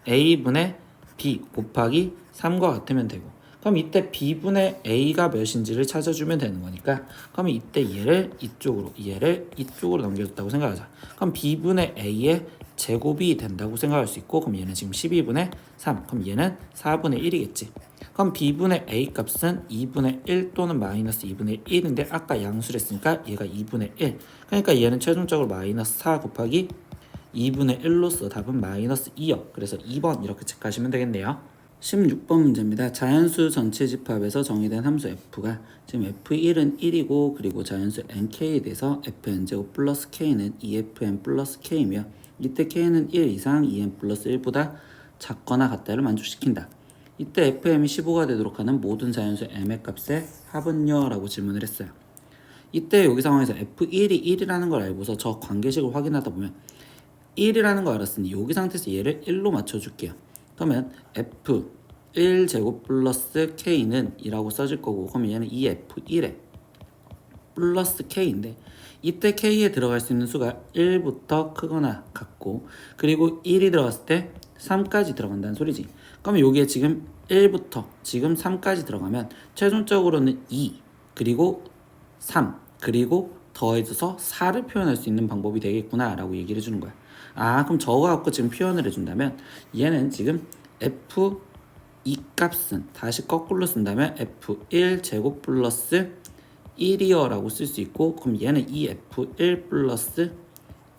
a분의 b 곱하기 3과 같으면 되고, 그럼 이때 b분의 a가 몇인지를 찾아주면 되는 거니까, 그럼 이때 얘를 이쪽으로 넘겨줬다고 생각하자. 그럼 b분의 a의 제곱이 된다고 생각할 수 있고, 그럼 얘는 지금 12분의 3 그럼 얘는 4분의 1이겠지. 그럼 b분의 a 값은 2분의 1 또는 마이너스 2분의 1인데 아까 양수를 했으니까 얘가 2분의 1, 그러니까 얘는 최종적으로 마이너스 4 곱하기 2분의 1로서 답은 마이너스 2요. 그래서 2번 이렇게 체크하시면 되겠네요. 16번 문제입니다. 자연수 전체 집합에서 정의된 함수 f가 지금 f1은 1이고, 그리고 자연수 nk에 대해서 fn제곱 플러스 k는 2fn 플러스 k이며, 이때 k는 1 이상 2n 플러스 1보다 작거나 같다를 만족시킨다. 이때 fm이 15가 되도록 하는 모든 자연수 m의 값의 합은요? 라고 질문을 했어요. 이때 여기 상황에서 f1이 1이라는 걸 알고서 저 관계식을 확인하다 보면 1이라는 거 알았으니 여기 상태에서 얘를 1로 맞춰줄게요. 그러면 f 1제곱 플러스 k는 2라고 써질 거고, 그러면 얘는 2f1에 플러스 k인데 이때 k에 들어갈 수 있는 수가 1부터 크거나 같고, 그리고 1이 들어갔을 때 3까지 들어간다는 소리지. 그러면 여기에 지금 1부터 지금 3까지 들어가면 최종적으로는 2 그리고 3 그리고 더해져서 4를 표현할 수 있는 방법이 되겠구나 라고 얘기를 해주는 거야. 그럼 저거 갖고 지금 표현을 해준다면 얘는 지금 f 이 값은 다시 거꾸로 쓴다면 f1 제곱 플러스 1이요 라고 쓸 수 있고, 그럼 얘는 이 f1 플러스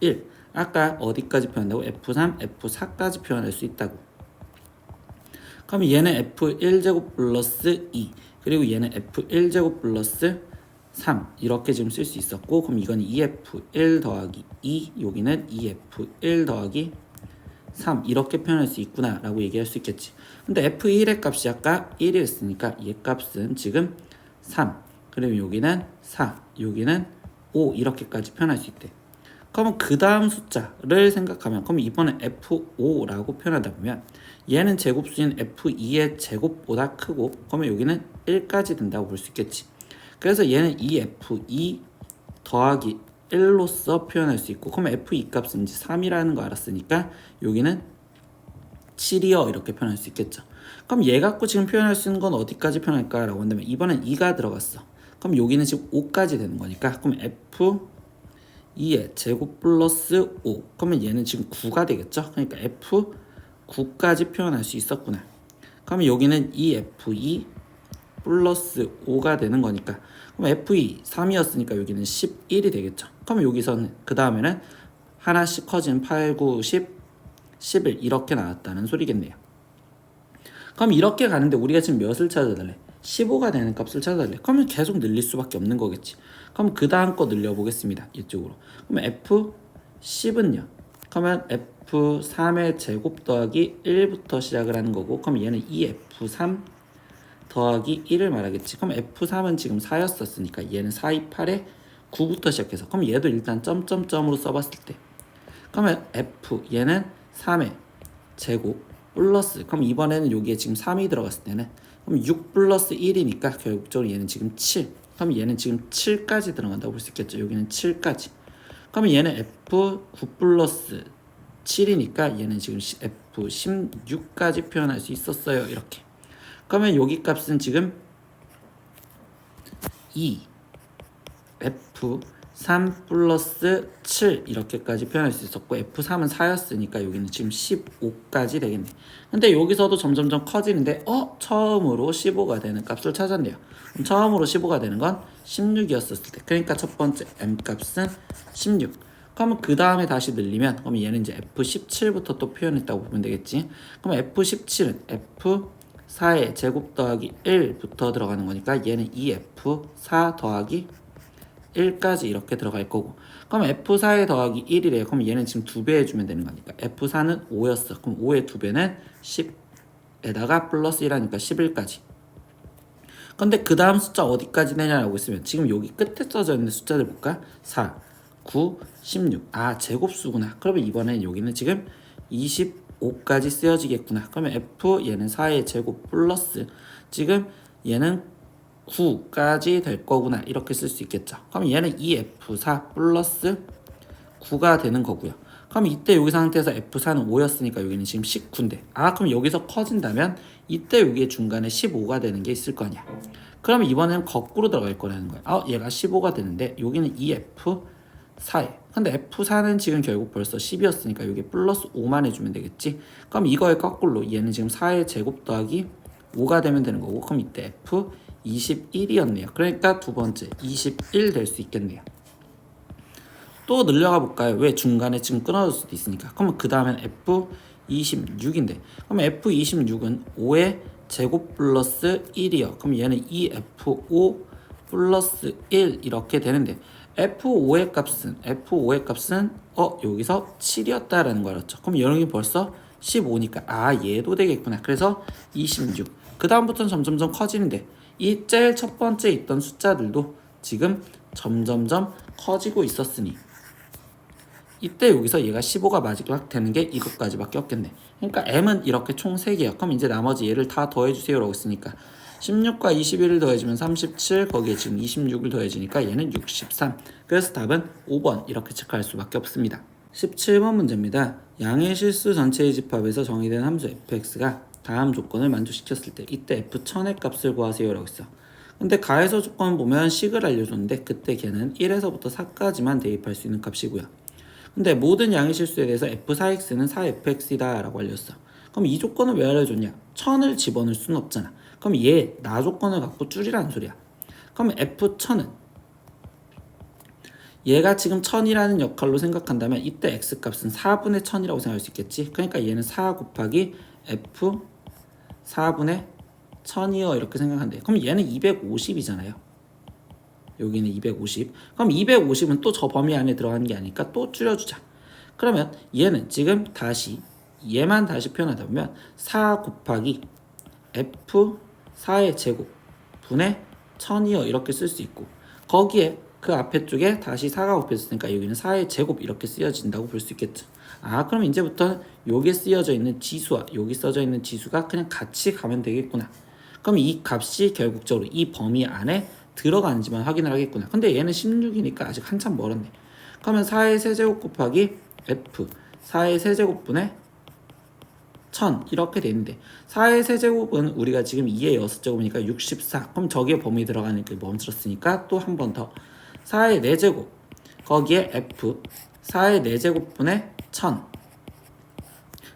1, 아까 어디까지 표현한다고? f3, f4까지 표현할 수 있다고. 그럼 얘는 f1제곱 플러스 2, 그리고 얘는 f1제곱 플러스 3 이렇게 지금 쓸 수 있었고, 그럼 이건 2f1 더하기 2, 여기는 2f1 더하기 3 이렇게 표현할 수 있구나 라고 얘기할 수 있겠지. 근데 f1의 값이 아까 1이었으니까 얘 값은 지금 3, 그리고 여기는 4, 여기는 5 이렇게까지 표현할 수 있대. 그러면 그 다음 숫자를 생각하면, 그럼 이번엔 f5라고 표현하다 보면 얘는 제곱수인 f2의 제곱보다 크고, 그러면 여기는 1까지 된다고 볼 수 있겠지. 그래서 얘는 2f2 더하기 1로서 표현할 수 있고, 그러면 f2 값은 이제 3이라는 거 알았으니까 여기는 7이요 이렇게 표현할 수 있겠죠. 그럼 얘 갖고 지금 표현할 수 있는 건 어디까지 표현할까 라고 한다면 이번엔 2가 들어갔어. 그럼 여기는 지금 5까지 되는 거니까, 그럼 f2의 제곱 플러스 5, 그러면 얘는 지금 9가 되겠죠. 그러니까 f9까지 표현할 수 있었구나. 그러면 여기는 2f2 플러스 5가 되는 거니까, 그럼 f2 3이었으니까 여기는 11이 되겠죠. 그럼 여기서는 그 다음에는 하나씩 커진 8, 9, 10, 11 이렇게 나왔다는 소리겠네요. 그럼 이렇게 가는데 우리가 지금 몇을 찾아달래? 15가 되는 값을 찾아달래. 그러면 계속 늘릴 수밖에 없는 거겠지. 그럼 그 다음 거 늘려보겠습니다. 이쪽으로. 그러면 f10은요. 그러면 f3의 제곱 더하기 1부터 시작을 하는 거고, 그럼 얘는 2f3 더하기 1을 말하겠지. 그럼 f3은 지금 4였었으니까 얘는 4, 2, 8에 9부터 시작해서, 그럼 얘도 일단 점점점으로 써봤을 때, 그러면 f 얘는 3의 제곱 플러스, 그럼 이번에는 여기에 지금 3이 들어갔을 때는, 그럼 6 플러스 1이니까 결국적으로 얘는 지금 7, 그럼 얘는 지금 7까지 들어간다고 볼 수 있겠죠. 여기는 7까지. 그러면 얘는 f9 플러스 7이니까 얘는 지금 f16까지 표현할 수 있었어요. 이렇게. 그러면 여기 값은 지금 2 f3 플러스 7 이렇게까지 표현할 수 있었고, f3은 4였으니까 여기는 지금 15까지 되겠네. 근데 여기서도 점점점 커지는데 처음으로 15가 되는 값을 찾았네요. 그럼 처음으로 15가 되는 건 16이었을 때, 그러니까 첫 번째 m 값은 16. 그러면 그 다음에 다시 늘리면, 그러면 얘는 이제 f17부터 또 표현했다고 보면 되겠지. 그럼 f17은 f4의 제곱 더하기 1부터 들어가는 거니까 얘는 2f4 더하기 1까지 이렇게 들어갈 거고, 그럼 f4에 더하기 1이래요. 그럼 얘는 지금 2배 해주면 되는 거니까 f4는 5였어. 그럼 5의 2배는 10에다가 플러스 1하니까 11까지. 근데 그 다음 숫자 어디까지 내냐라고 했으면, 지금 여기 끝에 써져 있는 숫자들 볼까? 4, 9, 16. 아, 제곱수구나. 그러면 이번엔 여기는 지금 25까지 쓰여지겠구나. 그러면 f 얘는 4의 제곱 플러스, 지금 얘는 9까지 될 거구나. 이렇게 쓸 수 있겠죠. 그럼 얘는 2f4 플러스 9가 되는 거고요. 그럼 이때 여기 상태에서 f4는 5였으니까 여기는 지금 19인데, 그럼 여기서 커진다면 이때 여기에 중간에 15가 되는 게 있을 거 아니야. 그러면 이번에는 거꾸로 들어갈 거라는 거야. 얘가 15가 되는데 여기는 2f4에, 근데 f4는 지금 결국 벌써 10이었으니까 여기 플러스 5만 해주면 되겠지. 그럼 이거의 거꾸로 얘는 지금 4의 제곱 더하기 5가 되면 되는 거고, 그럼 이때 f21이었네요. 그러니까 두 번째 21 될 수 있겠네요. 또 늘려가 볼까요? 왜? 중간에 지금 끊어질 수도 있으니까. 그러면 그 다음엔 f26인데, 그러면 f26은 5의 제곱 플러스 1이요. 그럼 얘는 2f5 플러스 1 이렇게 되는데, f5의 값은 여기서 7이었다라는 거 알았죠? 그럼 여기 벌써 15니까 얘도 되겠구나. 그래서 26. 그 다음부터는 점점점 커지는데, 이 제일 첫 번째 있던 숫자들도 지금 점점점 커지고 있었으니, 이때 여기서 얘가 15가 마지막 되는 게 이것까지밖에 없겠네. 그러니까 m은 이렇게 총 3개야. 그럼 이제 나머지 얘를 다 더해주세요 라고 했으니까 16과 21을 더해주면 37, 거기에 지금 26을 더해주니까 얘는 63. 그래서 답은 5번 이렇게 체크할 수밖에 없습니다. 17번 문제입니다. 양의 실수 전체의 집합에서 정의된 함수 fx가 다음 조건을 만족시켰을 때, 이때 f1000의 값을 구하세요 라고 했어. 근데 가해서 조건 보면 식을 알려줬는데, 그때 걔는 1에서부터 4까지만 대입할 수 있는 값이고요. 근데 모든 양의 실수에 대해서 f4x는 4fx이다 라고 알렸어. 그럼 이 조건을 왜 알려줬냐? 1000을 집어넣을 수는 없잖아. 그럼 얘 나 조건을 갖고 줄이라는 소리야. 그럼 F1000은 얘가 지금 1000이라는 역할로 생각한다면 이때 x값은 4분의 1000이라고 생각할 수 있겠지. 그러니까 얘는 4 곱하기 f 4분의 1000이요 이렇게 생각한대. 그럼 얘는 250이잖아요. 여기는 250. 그럼 250은 또 저 범위 안에 들어가는 게 아니니까 또 줄여주자. 그러면 얘는 지금 다시 얘만 다시 표현하다 보면 4 곱하기 f 4의 제곱 분의 1000이요 이렇게 쓸 수 있고, 거기에 그 앞에 쪽에 다시 4가 곱해졌으니까 여기는 4의 제곱 이렇게 쓰여진다고 볼 수 있겠죠. 그럼 이제부터는 여기에 쓰여져 있는 지수와 여기 써져 있는 지수가 그냥 같이 가면 되겠구나. 그럼 이 값이 결국적으로 이 범위 안에 들어가는지만 확인을 하겠구나. 근데 얘는 16이니까 아직 한참 멀었네. 그러면 4의 세제곱 곱하기 f 4의 세제곱분의 1000 이렇게 되는데 4의 세제곱은 우리가 지금 2의 6제곱이니까 64. 그럼 저기에 범위 들어가니까 멈췄으니까 또 한 번 더 4의 4제곱 거기에 f 4의 4제곱분의 1000.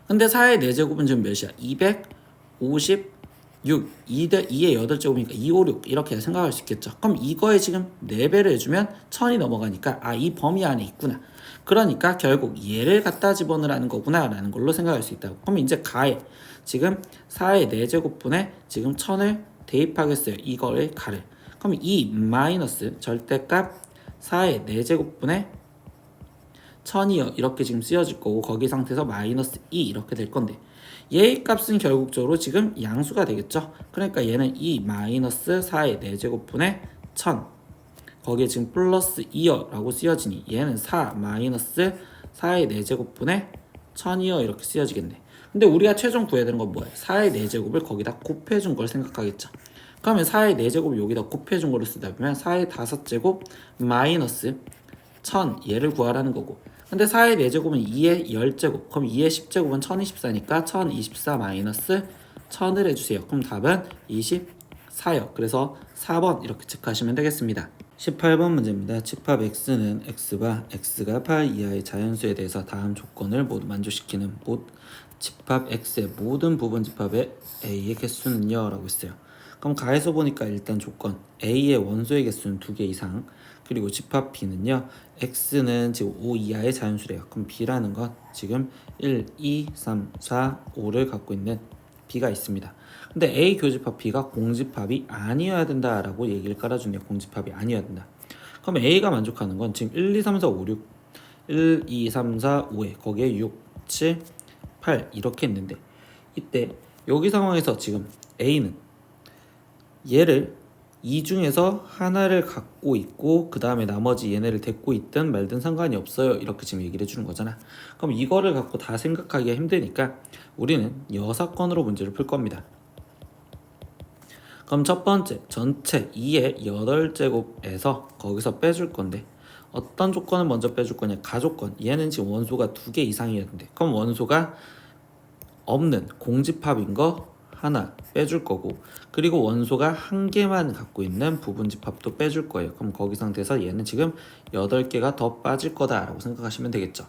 근데 4의 4제곱은 지금 몇이야? 256 2의 8제곱이니까 256 이렇게 생각할 수 있겠죠. 그럼 이거에 지금 4배를 해주면 1000이 넘어가니까 이 범위 안에 있구나. 그러니까 결국 얘를 갖다 집어넣으라는 거구나 라는 걸로 생각할 수 있다고. 그럼 이제 가에 지금 4의 4제곱분에 지금 1000을 대입하겠어요. 이거를 가를. 그럼 이 마이너스 절대값 4의 4제곱분의 1000이요 이렇게 지금 쓰여질 거고, 거기 상태에서 마이너스 2 이렇게 될 건데 얘의 값은 결국적으로 지금 양수가 되겠죠. 그러니까 얘는 이 마이너스 4의 4제곱분의 1000 거기에 지금 플러스 2요 라고 쓰여지니 얘는 4 마이너스 4의 4제곱분의 1000이요 이렇게 쓰여지겠네. 근데 우리가 최종 구해야 되는 건 뭐예요? 4의 4제곱을 거기다 곱해준 걸 생각하겠죠. 그러면 4의 4제곱을 여기다 곱해준 거를 쓰다 보면 4의 5제곱 마이너스 1000 얘를 구하라는 거고, 근데 4의 4제곱은 2의 10제곱, 그럼 2의 10제곱은 1024니까 1024 마이너스 1000을 해주세요. 그럼 답은 24요. 그래서 4번 이렇게 체크하시면 되겠습니다. 18번 문제입니다. 집합 x는 x가 8 이하의 자연수에 대해서 다음 조건을 모두 만족시키는 집합 x의 모든 부분 집합의 a의 개수는요 라고 했어요. 그럼 가에서 보니까 일단 조건 a의 원소의 개수는 2개 이상, 그리고 집합 b는요 x는 지금 5 이하의 자연수래요. 그럼 b라는 건 지금 1, 2, 3, 4, 5를 갖고 있는 b가 있습니다. 근데 a 교집합 b가 공집합이 아니어야 된다라고 얘기를 깔아주네요. 공집합이 아니어야 된다. 그럼 a가 만족하는 건 지금 1, 2, 3, 4, 5, 6 1, 2, 3, 4, 5에 거기에 6, 7, 8 이렇게 있는데, 이때 여기 상황에서 지금 a는 얘를 이 중에서 하나를 갖고 있고 그 다음에 나머지 얘네를 데리고 있든 말든 상관이 없어요 이렇게 지금 얘기를 해주는 거잖아. 그럼 이거를 갖고 다 생각하기가 힘드니까 우리는 6건으로 문제를 풀 겁니다. 그럼 첫 번째 전체 2의 8제곱에서 거기서 빼줄 건데 어떤 조건을 먼저 빼줄 거냐? 가조건. 얘는 지금 원소가 2개 이상이었는데 그럼 원소가 없는 공집합인 거 하나 빼줄 거고, 그리고 원소가 한 개만 갖고 있는 부분집합도 빼줄 거예요. 그럼 거기 상태에서 얘는 지금 8개가 더 빠질 거다라고 생각하시면 되겠죠.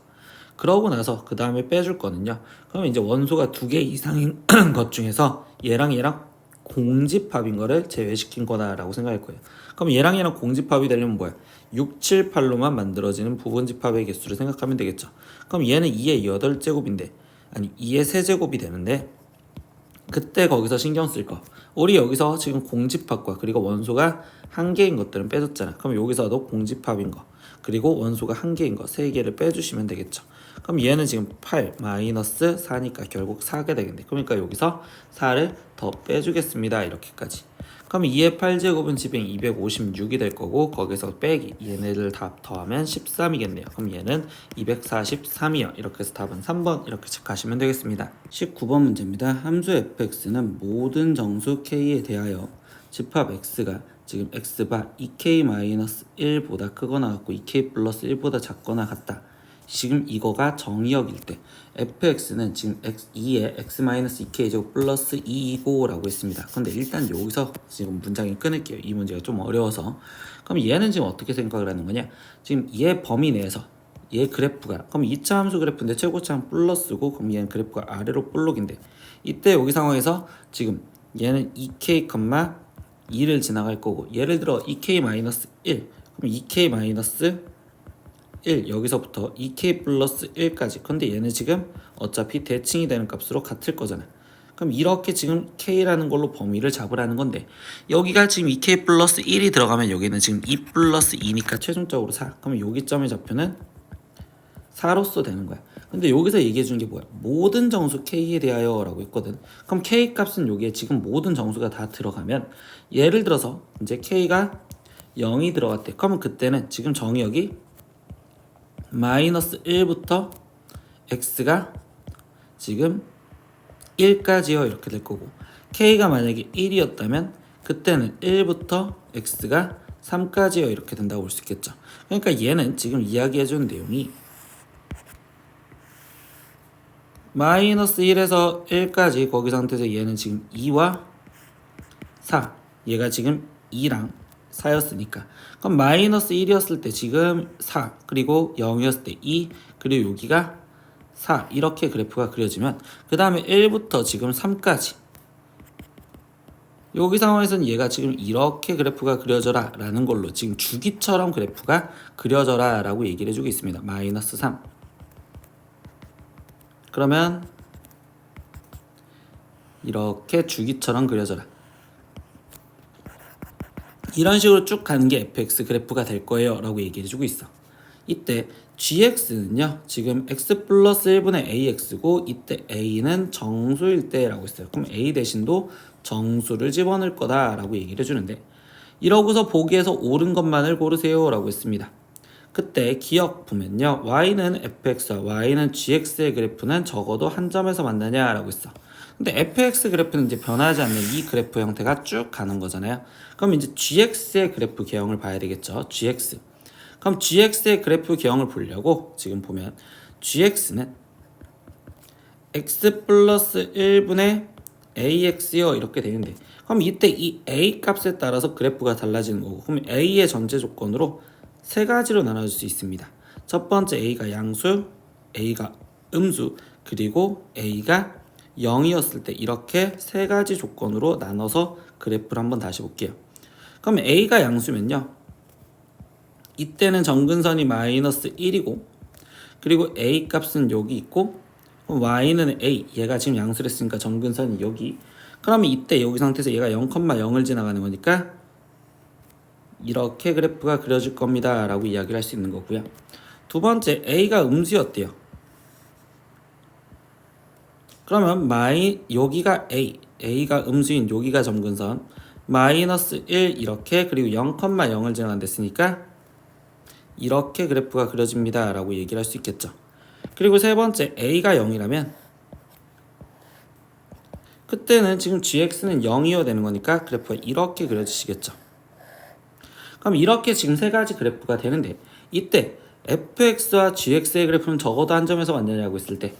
그러고 나서 그 다음에 빼줄 거는요, 그러면 이제 원소가 2개 이상인 것 중에서 얘랑 공집합인 거를 제외시킨 거다라고 생각할 거예요. 그럼 얘랑 공집합이 되려면 뭐야? 6, 7, 8로만 만들어지는 부분집합의 개수를 생각하면 되겠죠. 그럼 얘는 2의 8제곱인데 아니 2의 세제곱이 되는데, 그때 거기서 신경 쓸 거, 우리 여기서 지금 공집합과 그리고 원소가 한 개인 것들은 빼줬잖아. 그럼 여기서도 공집합인 거 그리고 원소가 한 개인 거 3개를 빼주시면 되겠죠. 그럼 얘는 지금 8 마이너스 4니까 결국 4게 되겠네. 그러니까 여기서 4를 더 빼주겠습니다 이렇게까지. 그럼 2의 8제곱은 지금 256이 될 거고, 거기서 빼기 얘네들 다 더하면 13이겠네요. 그럼 얘는 243이요. 이렇게 해서 답은 3번 이렇게 체크하시면 되겠습니다. 19번 문제입니다. 함수 fx는 모든 정수 k에 대하여 집합 x가 지금 x바 2k-1보다 크거나 같고 2k 플러스 1보다 작거나 같다. 지금 이거가 정의역일 때 fx는 지금 2에 x-2k 제곱 플러스 2이고 라고 했습니다. 근데 일단 여기서 지금 문장이 끊을게요. 이 문제가 좀 어려워서. 그럼 얘는 지금 어떻게 생각을 하는 거냐? 지금 얘 범위 내에서 얘 그래프가 그럼 2차 함수 그래프인데 최고차는 플러스고 그럼 얘는 그래프가 아래로 볼록인데 이때 여기 상황에서 지금 얘는 2k, 2를 지나갈 거고 예를 들어 2k-1 그럼 2k-1 여기서부터 2k 플러스 1까지 근데 얘는 지금 어차피 대칭이 되는 값으로 같을 거잖아. 그럼 이렇게 지금 k라는 걸로 범위를 잡으라는 건데 여기가 지금 2k 플러스 1이 들어가면 여기는 지금 2 플러스 2니까 최종적으로 4 그러면 여기 점의 좌표는 4로서 되는 거야. 근데 여기서 얘기해 주는 게 뭐야? 모든 정수 k에 대하여 라고 했거든. 그럼 k 값은 여기에 지금 모든 정수가 다 들어가면 예를 들어서 이제 k가 0이 들어갔대. 그러면 그때는 지금 정의역이 마이너스 1부터 x가 지금 1까지요 이렇게 될 거고 k가 만약에 1이었다면 그때는 1부터 x가 3까지요 이렇게 된다고 볼 수 있겠죠. 그러니까 얘는 지금 이야기해 준 내용이 마이너스 1에서 1까지 거기 상태에서 얘는 지금 2와 4 얘가 지금 2랑 4였으니까 그럼 마이너스 1이었을 때 지금 4 그리고 0이었을 때 2 그리고 여기가 4 이렇게 그래프가 그려지면 그 다음에 1부터 지금 3까지 여기 상황에서는 얘가 지금 이렇게 그래프가 그려져라 라는 걸로 지금 주기처럼 그래프가 그려져라 라고 얘기를 해주고 있습니다. 마이너스 3 그러면 이렇게 주기처럼 그려져라. 이런 식으로 쭉 가는 게 fx 그래프가 될 거예요 라고 얘기해 주고 있어. 이때 gx는요 지금 x 플러스 1분의 ax고 이때 a는 정수일 때 라고 했어요. 그럼 a 대신도 정수를 집어넣을 거다 라고 얘기를 해주는데 이러고서 보기에서 옳은 것만을 고르세요 라고 했습니다. 그때 기억 보면요 y는 fx와 y는 gx의 그래프는 적어도 한 점에서 만나냐 라고 했어. 근데 fx 그래프는 이제 변하지 않는 이 그래프 형태가 쭉 가는 거잖아요. 그럼 이제 gx의 그래프 개형을 봐야 되겠죠. gx 그럼 gx의 그래프 개형을 보려고 지금 보면 gx는 x 플러스 1분의 ax요 이렇게 되는데 그럼 이때 이 a 값에 따라서 그래프가 달라지는 거고 그럼 a의 전제 조건으로 세 가지로 나눠줄 수 있습니다. 첫 번째 a가 양수, a가 음수, 그리고 a가 0이었을 때 이렇게 세 가지 조건으로 나눠서 그래프를 한번 다시 볼게요. 그럼 a가 양수면요 이때는 정근선이 마이너스 1이고 그리고 a 값은 여기 있고 그럼 y는 a 얘가 지금 양수를 했으니까 정근선이 여기 그러면 이때 여기 상태에서 얘가 0,0을 지나가는 거니까 이렇게 그래프가 그려질 겁니다 라고 이야기를 할 수 있는 거고요. 두 번째 a가 음수였대요. 그러면 여기가 a가 음수인 여기가 점근선 마이너스 1 이렇게 그리고 0,0을 지나간댔으니까 이렇게 그래프가 그려집니다 라고 얘기를 할 수 있겠죠. 그리고 세 번째 a가 0이라면 그때는 지금 gx는 0이어야 되는 거니까 그래프가 이렇게 그려지시겠죠. 그럼 이렇게 지금 세 가지 그래프가 되는데 이때 fx와 gx의 그래프는 적어도 한 점에서 만나냐고 했을 때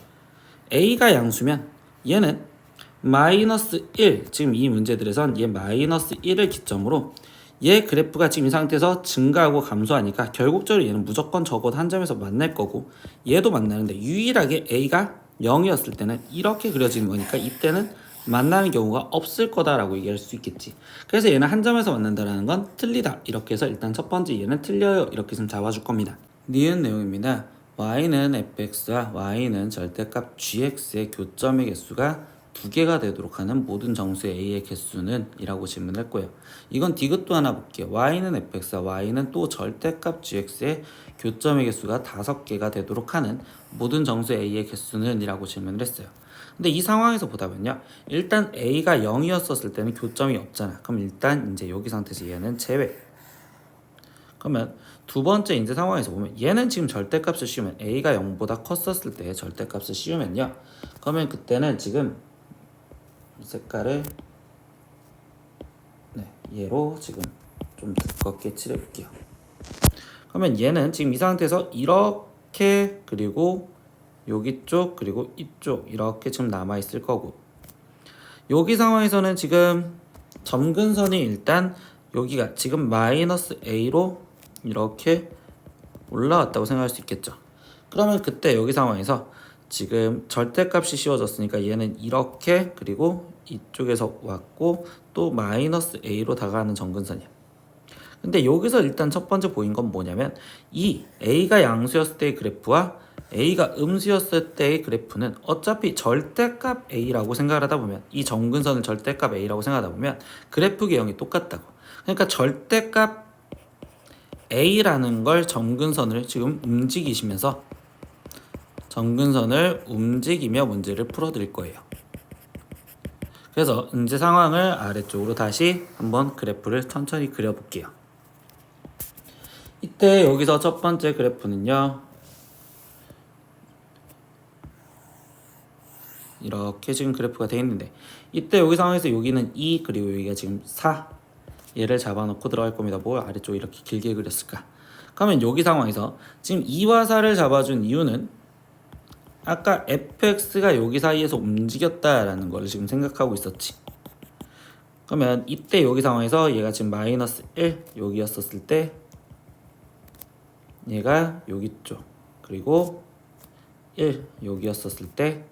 a가 양수면 얘는 마이너스 1 지금 이 문제들에선 얘 마이너스 1을 기점으로 얘 그래프가 지금 이 상태에서 증가하고 감소하니까 결국적으로 얘는 무조건 적어도 한 점에서 만날 거고 얘도 만나는데 유일하게 a가 0이었을 때는 이렇게 그려지는 거니까 이때는 만나는 경우가 없을 거다라고 얘기할 수 있겠지. 그래서 얘는 한 점에서 만난다라는 건 틀리다 이렇게 해서 일단 첫 번째 얘는 틀려요 이렇게 좀 잡아줄 겁니다. 니은 내용입니다. y는 fx와 y는 절대값 gx의 교점의 개수가 두 개가 되도록 하는 모든 정수 a의 개수는 이라고 질문할 거예요. 이건 디귿도 하나 볼게요. y는 fx와 y는 또 절대값 gx의 교점의 개수가 5개가 되도록 하는 모든 정수 a의 개수는 이라고 질문을 했어요. 근데 이 상황에서 보다 보면요 일단 a가 0이었을 때는 교점이 없잖아. 그럼 일단 이제 여기 상태에서 얘는 제외. 그러면 두 번째 이제 상황에서 보면 얘는 지금 절대값을 씌우면 a가 0보다 컸었을 때 절대값을 씌우면요 그러면 그때는 지금 색깔을 얘로 지금 좀 두껍게 칠해볼게요. 그러면 얘는 지금 이 상태에서 이렇게 그리고 여기 쪽 그리고 이쪽 이렇게 지금 남아있을 거고 여기 상황에서는 지금 점근선이 일단 여기가 지금 마이너스 a로 이렇게 올라왔다고 생각할 수 있겠죠. 그러면 그때 여기 상황에서 지금 절대값이 씌워졌으니까 얘는 이렇게, 그리고 이쪽에서 왔고 또 마이너스 a로 다가가는 정근선이야. 근데 여기서 일단 첫 번째 보인 건 뭐냐면 이 a가 양수였을 때의 그래프와 a가 음수였을 때의 그래프는 어차피 절대값 a라고 생각을 하다 보면, 이 정근선을 절대값 a라고 생각하다 보면 그래프 개형이 똑같다고. 그러니까 절대값 a라는 걸 정근선을 지금 움직이시면서 정근선을 움직이며 문제를 풀어드릴 거예요. 그래서 이제 상황을 아래쪽으로 다시 한번 그래프를 천천히 그려볼게요. 이때 여기서 첫 번째 그래프는요, 이렇게 지금 그래프가 되어 있는데, 이때 여기 상황에서 여기는 2 그리고 여기가 지금 4, 얘를 잡아놓고 들어갈 겁니다. 뭘 아래쪽 이렇게 길게 그렸을까? 그러면 여기 상황에서 지금 2와 4를 잡아준 이유는 아까 fx가 여기 사이에서 움직였다라는 걸 지금 생각하고 있었지. 그러면 이때 여기 상황에서 얘가 지금 마이너스 1 여기였었을 때 얘가 여기 쪽, 그리고 1 여기였었을 때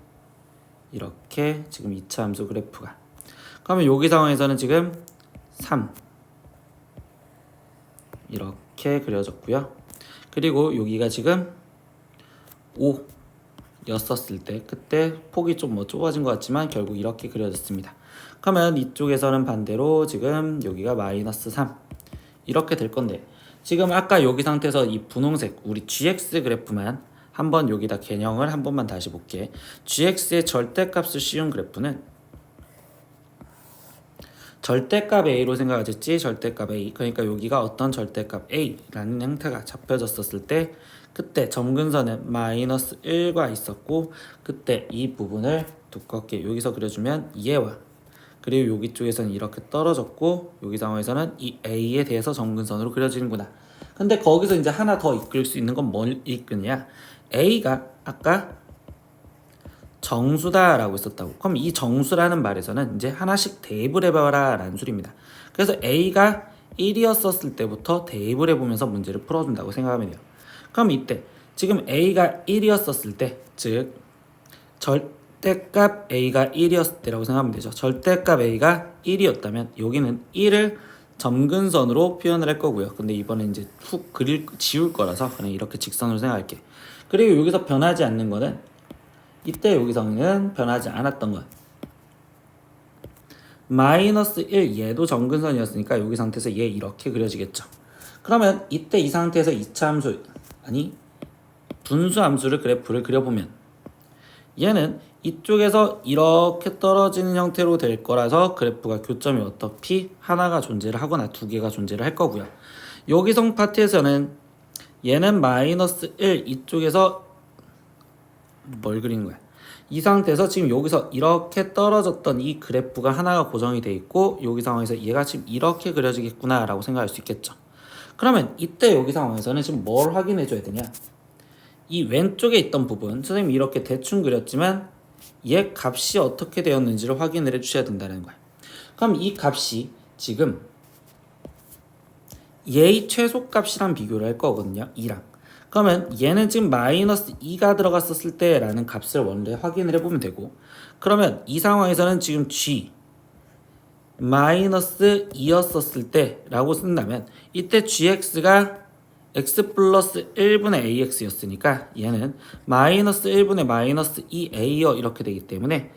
이렇게 지금 2차 함수 그래프가, 그러면 여기 상황에서는 지금 3 이렇게 그려졌고요. 그리고 여기가 지금 5 였었을 때, 그때 폭이 좀 뭐 좁아진 것 같지만 결국 이렇게 그려졌습니다. 그러면 이쪽에서는 반대로 지금 여기가 마이너스 3 이렇게 될 건데, 지금 아까 여기 상태에서 이 분홍색 우리 gx 그래프만 한번 여기다 개념을 한 번만 다시 볼게. gx의 절대값을 씌운 그래프는 절대값 a로 생각하셨지. 절대값 a, 그러니까 여기가 어떤 절대값 a라는 형태가 잡혀졌었을 때 그때 점근선은 마이너스 1과 있었고, 그때 이 부분을 두껍게 여기서 그려주면 얘와, 그리고 여기 쪽에서는 이렇게 떨어졌고 여기 상황에서는 이 a에 대해서 점근선으로 그려지는구나. 근데 거기서 이제 하나 더 이끌 수 있는 건 뭘 이끄냐, a가 아까 정수다라고 했었다고. 그럼 이 정수라는 말에서는 이제 하나씩 대입을 해봐라 라는 소리입니다. 그래서 a가 1이었었을 때부터 대입을 해보면서 문제를 풀어준다고 생각하면 돼요. 그럼 이때 지금 a가 1이었었을 때, 즉 절대값 a가 1이었을 때라고 생각하면 되죠. 절대값 a가 1이었다면 여기는 1을 점근선으로 표현을 할 거고요. 근데 이번에 이제 훅 지울 거라서 그냥 이렇게 직선으로 생각할게. 그리고 여기서 변하지 않는 거는 이때 여기서는 변하지 않았던 것, 마이너스 1 얘도 점근선이었으니까 여기 상태에서 얘 이렇게 그려지겠죠. 그러면 이때 이 상태에서 2차 함수, 아니 분수 함수를 그래프를 그려보면 얘는 이쪽에서 이렇게 떨어지는 형태로 될 거라서 그래프가 교점이 어차피 하나가 존재를 하거나 두 개가 존재를 할 거고요. 여기성 파트에서는 얘는 마이너스 1 이쪽에서 뭘 그린 거야? 이 상태에서 지금 여기서 이렇게 떨어졌던 이 그래프가 하나가 고정이 돼 있고 여기 상황에서 얘가 지금 이렇게 그려지겠구나 라고 생각할 수 있겠죠. 그러면 이때 여기 상황에서는 지금 뭘 확인해 줘야 되냐, 이 왼쪽에 있던 부분 선생님이 이렇게 대충 그렸지만 얘 값이 어떻게 되었는지를 확인을 해 주셔야 된다는 거야. 그럼 이 값이 지금 얘의 최소값이랑 비교를 할 거거든요, 2랑. 그러면 얘는 지금 마이너스 2가 들어갔었을 때 라는 값을 원래 확인을 해보면 되고, 그러면 이 상황에서는 지금 g 마이너스 2였었을 때 라고 쓴다면 이때 gx가 x 플러스 1분의 ax였으니까 얘는 마이너스 1분의 마이너스 2a요 이렇게 되기 때문에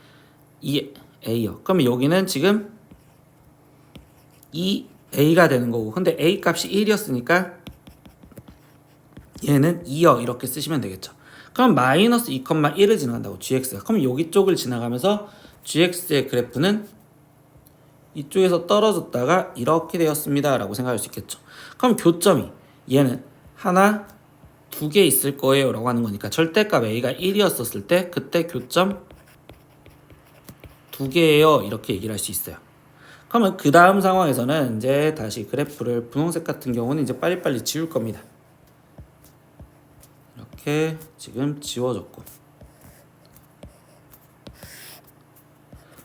2a요. 그러면 여기는 지금 2a가 되는 거고, 근데 a 값이 1이었으니까 얘는 2요 이렇게 쓰시면 되겠죠. 그럼 마이너스 2,1을 지나간다고 gx가. 그럼 여기 쪽을 지나가면서 gx의 그래프는 이쪽에서 떨어졌다가 이렇게 되었습니다 라고 생각할 수 있겠죠. 그럼 교점이 얘는 하나, 두 개 있을 거예요 라고 하는 거니까 절대값 a가 1이었었을 때 그때 교점 두 개예요 이렇게 얘기를 할 수 있어요. 그러면 그 다음 상황에서는 이제 다시 그래프를 분홍색 같은 경우는 이제 빨리빨리 지울 겁니다. 이렇게 지금 지워졌고,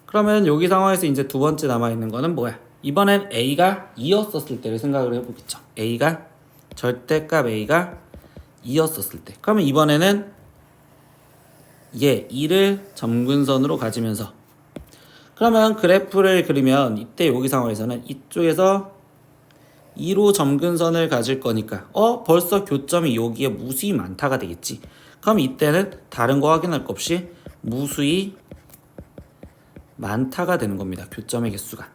그러면 여기 상황에서 이제 두 번째 남아있는 거는 뭐야? 이번엔 a가 2였었을 때를 생각을 해보겠죠. a가 절대값 a가 2였었을 때. 그러면 이번에는 2를 점근선으로 가지면서, 그러면 그래프를 그리면 이때 여기 상황에서는 이쪽에서 2로 점근선을 가질 거니까 벌써 교점이 여기에 무수히 많다가 되겠지. 그럼 이때는 다른 거 확인할 거 없이 무수히 많다가 되는 겁니다. 교점의 개수가.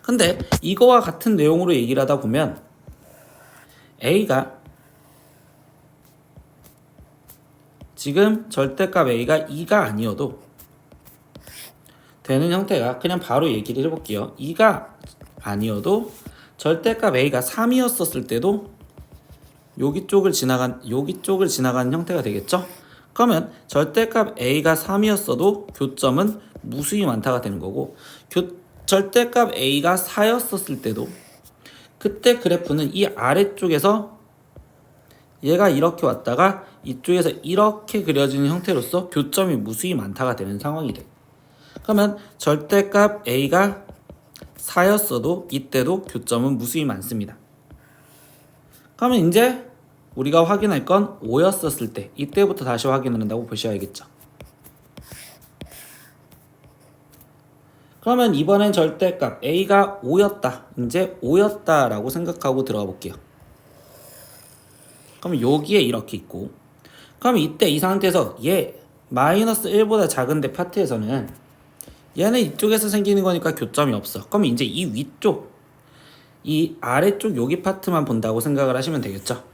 근데 이거와 같은 내용으로 얘기를 하다 보면 A가 지금 절대값 A가 2가 아니어도 되는 형태가, 그냥 바로 얘기를 해볼게요. 2가 아니어도 절대값 A가 3이었었을 때도 여기 쪽을 지나간 형태가 되겠죠? 그러면 절대값 A가 3이었어도 교점은 무수히 많다가 되는 거고, 절대값 A가 4였었을 때도 그때 그래프는 이 아래쪽에서 얘가 이렇게 왔다가 이쪽에서 이렇게 그려지는 형태로서 교점이 무수히 많다가 되는 상황이 돼. 그러면 절대값 A가 4였어도 이때도 교점은 무수히 많습니다. 그러면 이제 우리가 확인할 건 5였었을 때, 이때부터 다시 확인을 한다고 보셔야겠죠. 그러면 이번엔 절대값 A가 5였다. 이제 5였다라고 생각하고 들어가 볼게요. 그럼 여기에 이렇게 있고, 그럼 이때 이 상태에서 얘 마이너스 1보다 작은데 파트에서는 얘는 이쪽에서 생기는 거니까 교점이 없어. 그럼 이제 이 위쪽, 이 아래쪽 여기 파트만 본다고 생각을 하시면 되겠죠.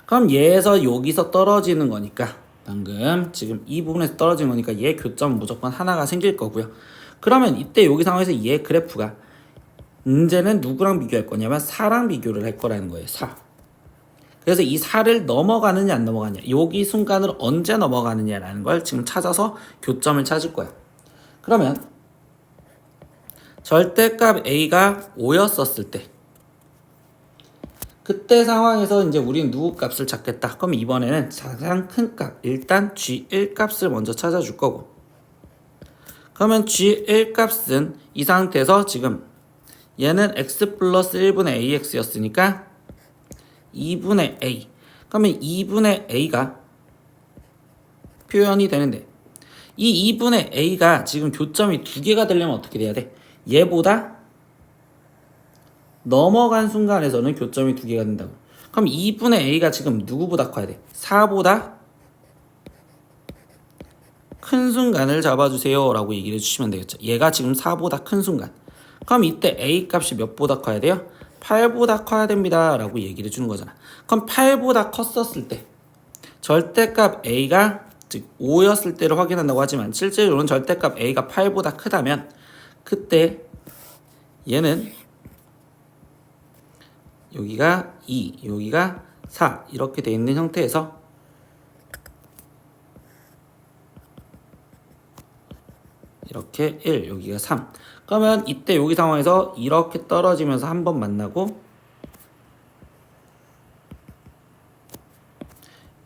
그럼 얘에서 여기서 떨어지는 거니까, 방금 지금 이 부분에서 떨어지는 거니까 얘 교점은 무조건 하나가 생길 거고요. 그러면 이때 여기 상황에서 얘 그래프가 이제는 누구랑 비교할 거냐면 4랑 비교를 할 거라는 거예요. 4. 그래서 이 4를 넘어가느냐 안 넘어가느냐, 여기 순간을 언제 넘어가느냐라는 걸 지금 찾아서 교점을 찾을 거야. 그러면 절대값 A가 5였었을 때, 그때 상황에서 이제 우리는 누구 값을 찾겠다. 그럼 이번에는 가장 큰 값, 일단 G1 값을 먼저 찾아줄 거고, 그러면 G1 값은 이 상태에서 지금 얘는 x 플러스 1분의 ax였으니까 2분의 a. 그러면 2분의 a가 표현이 되는데, 이 2분의 a가 지금 교점이 두 개가 되려면 어떻게 돼야 돼? 얘보다 넘어간 순간에서는 교점이 두 개가 된다고. 그럼 2분의 a가 지금 누구보다 커야 돼? 4보다 큰 순간을 잡아주세요 라고 얘기를 해주시면 되겠죠. 얘가 지금 4보다 큰 순간. 그럼 이때 a 값이 몇보다 커야 돼요? 8보다 커야 됩니다 라고 얘기를 해주는 거잖아. 그럼 8보다 컸었을 때 절대값 a가 즉 5였을 때를 확인한다고 하지만, 실제로는 절대값 a가 8보다 크다면 그때 얘는 여기가 2, 여기가 4 이렇게 돼 있는 형태에서 이렇게 1, 여기가 3. 그러면 이때 여기 상황에서 이렇게 떨어지면서 한 번 만나고,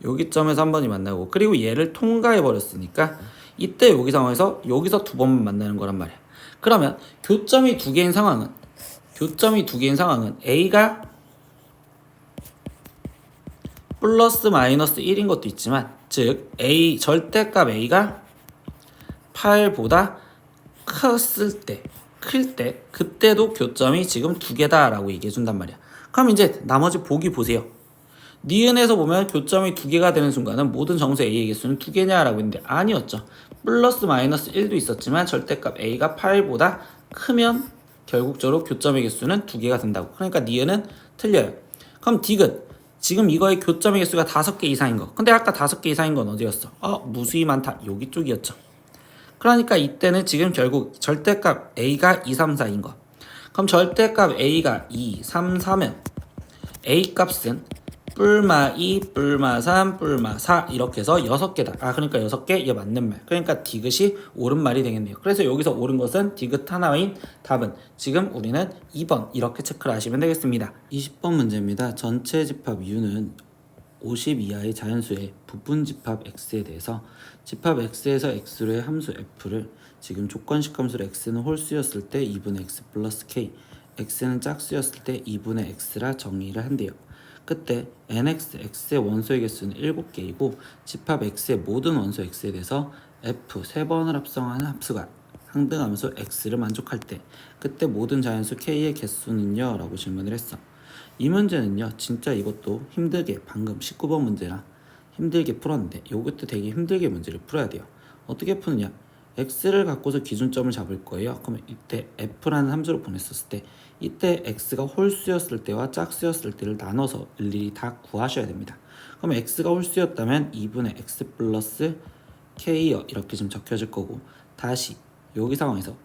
여기 점에서 한 번이 만나고, 그리고 얘를 통과해 버렸으니까 이때 여기 상황에서 여기서 두 번 만나는 거란 말이야. 그러면 교점이 두 개인 상황은 A가 플러스 마이너스 1인 것도 있지만, 즉 A 절대값 A가 8보다 클 때 그때도 교점이 지금 두 개다라고 얘기해 준단 말이야. 그럼 이제 나머지 보기 보세요. 니은에서 보면 교점이 두 개가 되는 순간은 모든 정수 A의 개수는 두 개냐라고 했는데 아니었죠. 플러스 마이너스 1도 있었지만 절대값 A가 8보다 크면 결국적으로 교점의 개수는 두 개가 된다고. 그러니까 니은은 틀려요. 그럼 디귿, 지금 이거의 교점의 개수가 5개 이상인 거. 근데 아까 5개 이상인 건 어디였어? 무수히 많다. 여기 쪽이었죠. 그러니까 이때는 지금 결국 절대값 A가 2, 3, 4인 거. 그럼 절대값 A가 2, 3, 4면 A 값은 뿔마 2, 뿔마 3, 뿔마 4 이렇게 해서 6개다. 그러니까 6개, 얘 맞는 말. 그러니까 디귿이 옳은 말이 되겠네요. 그래서 여기서 옳은 것은 디귿 하나인 답은 지금 우리는 2번 이렇게 체크를 하시면 되겠습니다. 20번 문제입니다. 전체 집합 U는 50 이하의 자연수의 부분 집합 X에 대해서 집합 X에서 X로의 함수 F를 지금 조건식 함수로 X는 홀수였을 때 2분의 X 플러스 K, X는 짝수였을 때 2분의 X라 정의를 한대요. 그때 nx, x의 원소의 개수는 7개이고 집합 x의 모든 원소 x에 대해서 f 3번을 합성하는 합수가 항등함수 x를 만족할 때 그때 모든 자연수 k의 개수는요? 라고 질문을 했어. 이 문제는요 진짜 이것도 힘들게 방금 19번 문제랑 힘들게 풀었는데 이것도 되게 힘들게 문제를 풀어야 돼요. 어떻게 푸느냐, x를 갖고서 기준점을 잡을 거예요. 그러면 이때 f라는 함수로 보냈었을 때 이때 x가 홀수였을 때와 짝수였을 때를 나눠서 일일이 다 구하셔야 됩니다. 그러면 x가 홀수였다면 2분의 x 플러스 k여 이렇게 좀 적혀질 거고, 다시 여기 상황에서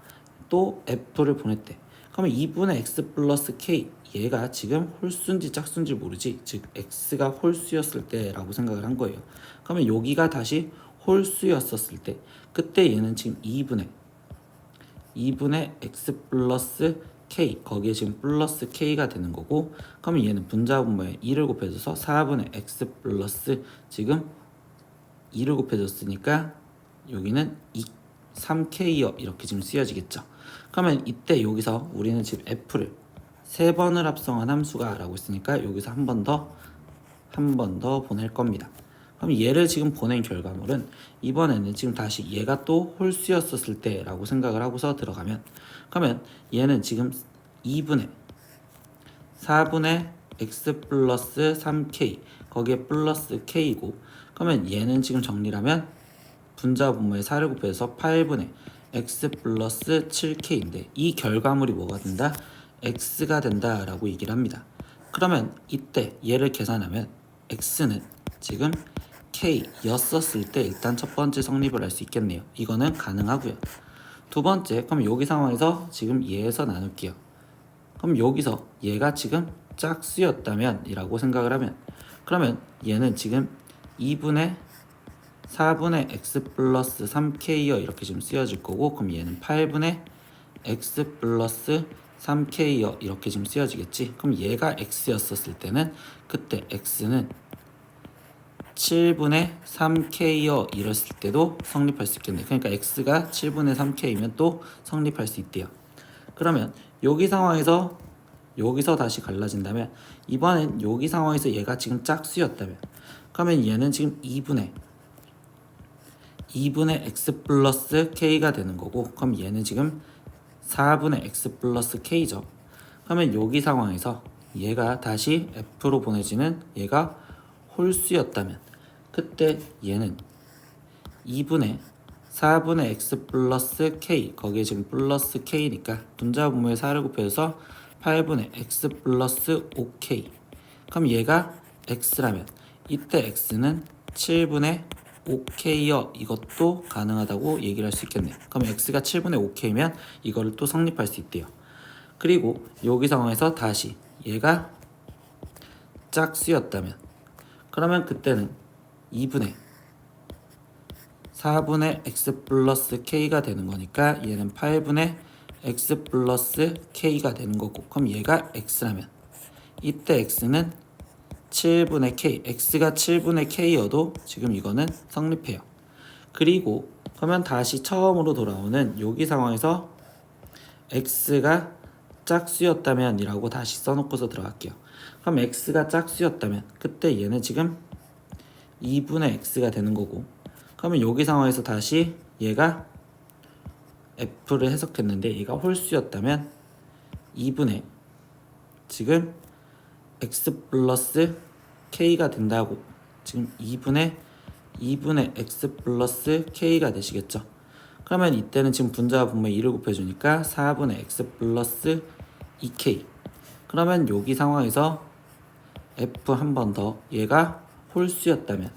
또 f를 보냈대. 그러면 2분의 x 플러스 k, 얘가 지금 홀수인지 짝수인지 모르지, 즉 x가 홀수였을 때라고 생각을 한 거예요. 그러면 여기가 다시 홀수였었을 때 그때 얘는 지금 2분의 x 플러스 k, 거기에 지금 플러스 k가 되는 거고, 그러면 얘는 분자분모에 2를 곱해줘서 4분의 x 플러스 지금 2를 곱해줬으니까 여기는 3k여 이렇게 지금 쓰여지겠죠. 그러면 이때 여기서 우리는 지금 f를 3번을 합성한 함수가 라고 했으니까 여기서 한 번 더 보낼 겁니다. 그럼 얘를 지금 보낸 결과물은 이번에는 지금 다시 얘가 또 홀수였었을 때 라고 생각을 하고서 들어가면, 그러면 얘는 지금 2분의 4분의 x 플러스 3k, 거기에 플러스 k고, 그러면 얘는 지금 정리하면 분자분모에 4를 곱해서 8분의 x 플러스 7k인데 이 결과물이 뭐가 된다? x가 된다 라고 얘기를 합니다. 그러면 이때 얘를 계산하면 x는 지금 k였었을 때 일단 첫 번째 성립을 할 수 있겠네요. 이거는 가능하고요. 두 번째, 그럼 여기 상황에서 지금 얘에서 나눌게요. 그럼 여기서 얘가 지금 짝수였다면 이라고 생각을 하면, 그러면 얘는 지금 2분의 4분의 x 플러스 3k여 이렇게 지금 쓰여질 거고, 그럼 얘는 8분의 x 플러스 3k여 이렇게 지금 쓰여지겠지. 그럼 얘가 x였었을 때는 그때 x는 7분의 3k여 이랬을 때도 성립할 수 있겠네. 그러니까 x가 7분의 3k이면 또 성립할 수 있대요. 그러면 여기 상황에서 여기서 다시 갈라진다면, 이번엔 여기 상황에서 얘가 지금 짝수였다면, 그러면 얘는 지금 2분의 x 플러스 k가 되는 거고, 그럼 얘는 지금 4분의 x 플러스 k죠. 그러면 여기 상황에서 얘가 다시 f로 보내지는 얘가 홀수였다면 그때 얘는 2분의 4분의 x 플러스 k, 거기에 지금 플러스 k니까 분자분모에 4를 곱해서 8분의 x 플러스 5k, 그럼 얘가 x라면 이때 x는 7분의 5k여 이것도 가능하다고 얘기를 할 수 있겠네. 그럼 x가 7분의 5k면 이거를 또 성립할 수 있대요. 그리고 여기 상황에서 다시 얘가 짝수였다면, 그러면 그때는 2분의 4분의 x 플러스 k가 되는 거니까 얘는 8분의 x 플러스 k가 되는 거고, 그럼 얘가 x라면 이때 x는 7분의 k, x가 7분의 k여도 지금 이거는 성립해요. 그리고 그러면 다시 처음으로 돌아오는 여기 상황에서 x가 짝수였다면 이라고 다시 써놓고서 들어갈게요. 그럼 x가 짝수였다면 그때 얘는 지금 2분의 x가 되는 거고, 그러면 여기 상황에서 다시 얘가 f를 해석했는데 얘가 홀수였다면 2분의 지금 x 플러스 k가 된다고, 지금 2분의 x 플러스 k가 되시겠죠. 그러면 이때는 지금 분자분모에 2를 곱해주니까 4분의 x 플러스 2k, 그러면 여기 상황에서 f 한 번 더 얘가 홀수였다면,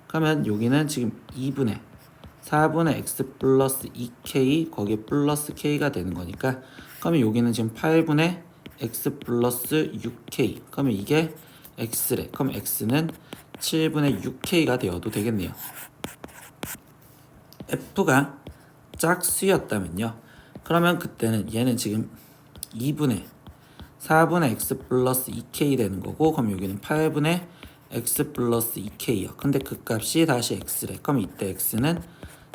그러면 여기는 지금 2분의 4분의 x 플러스 2k, 거기에 플러스 k가 되는 거니까, 그러면 여기는 지금 8분의 x 플러스 6k, 그러면 이게 x래. 그럼 x는 7분의 6k가 되어도 되겠네요. f가 짝수였다면요, 그러면 그때는 얘는 지금 2분의 4분의 x 플러스 2k 되는 거고, 그럼 여기는 8분의 x 플러스 2k요. 근데 그 값이 다시 x래. 그럼 이때 x는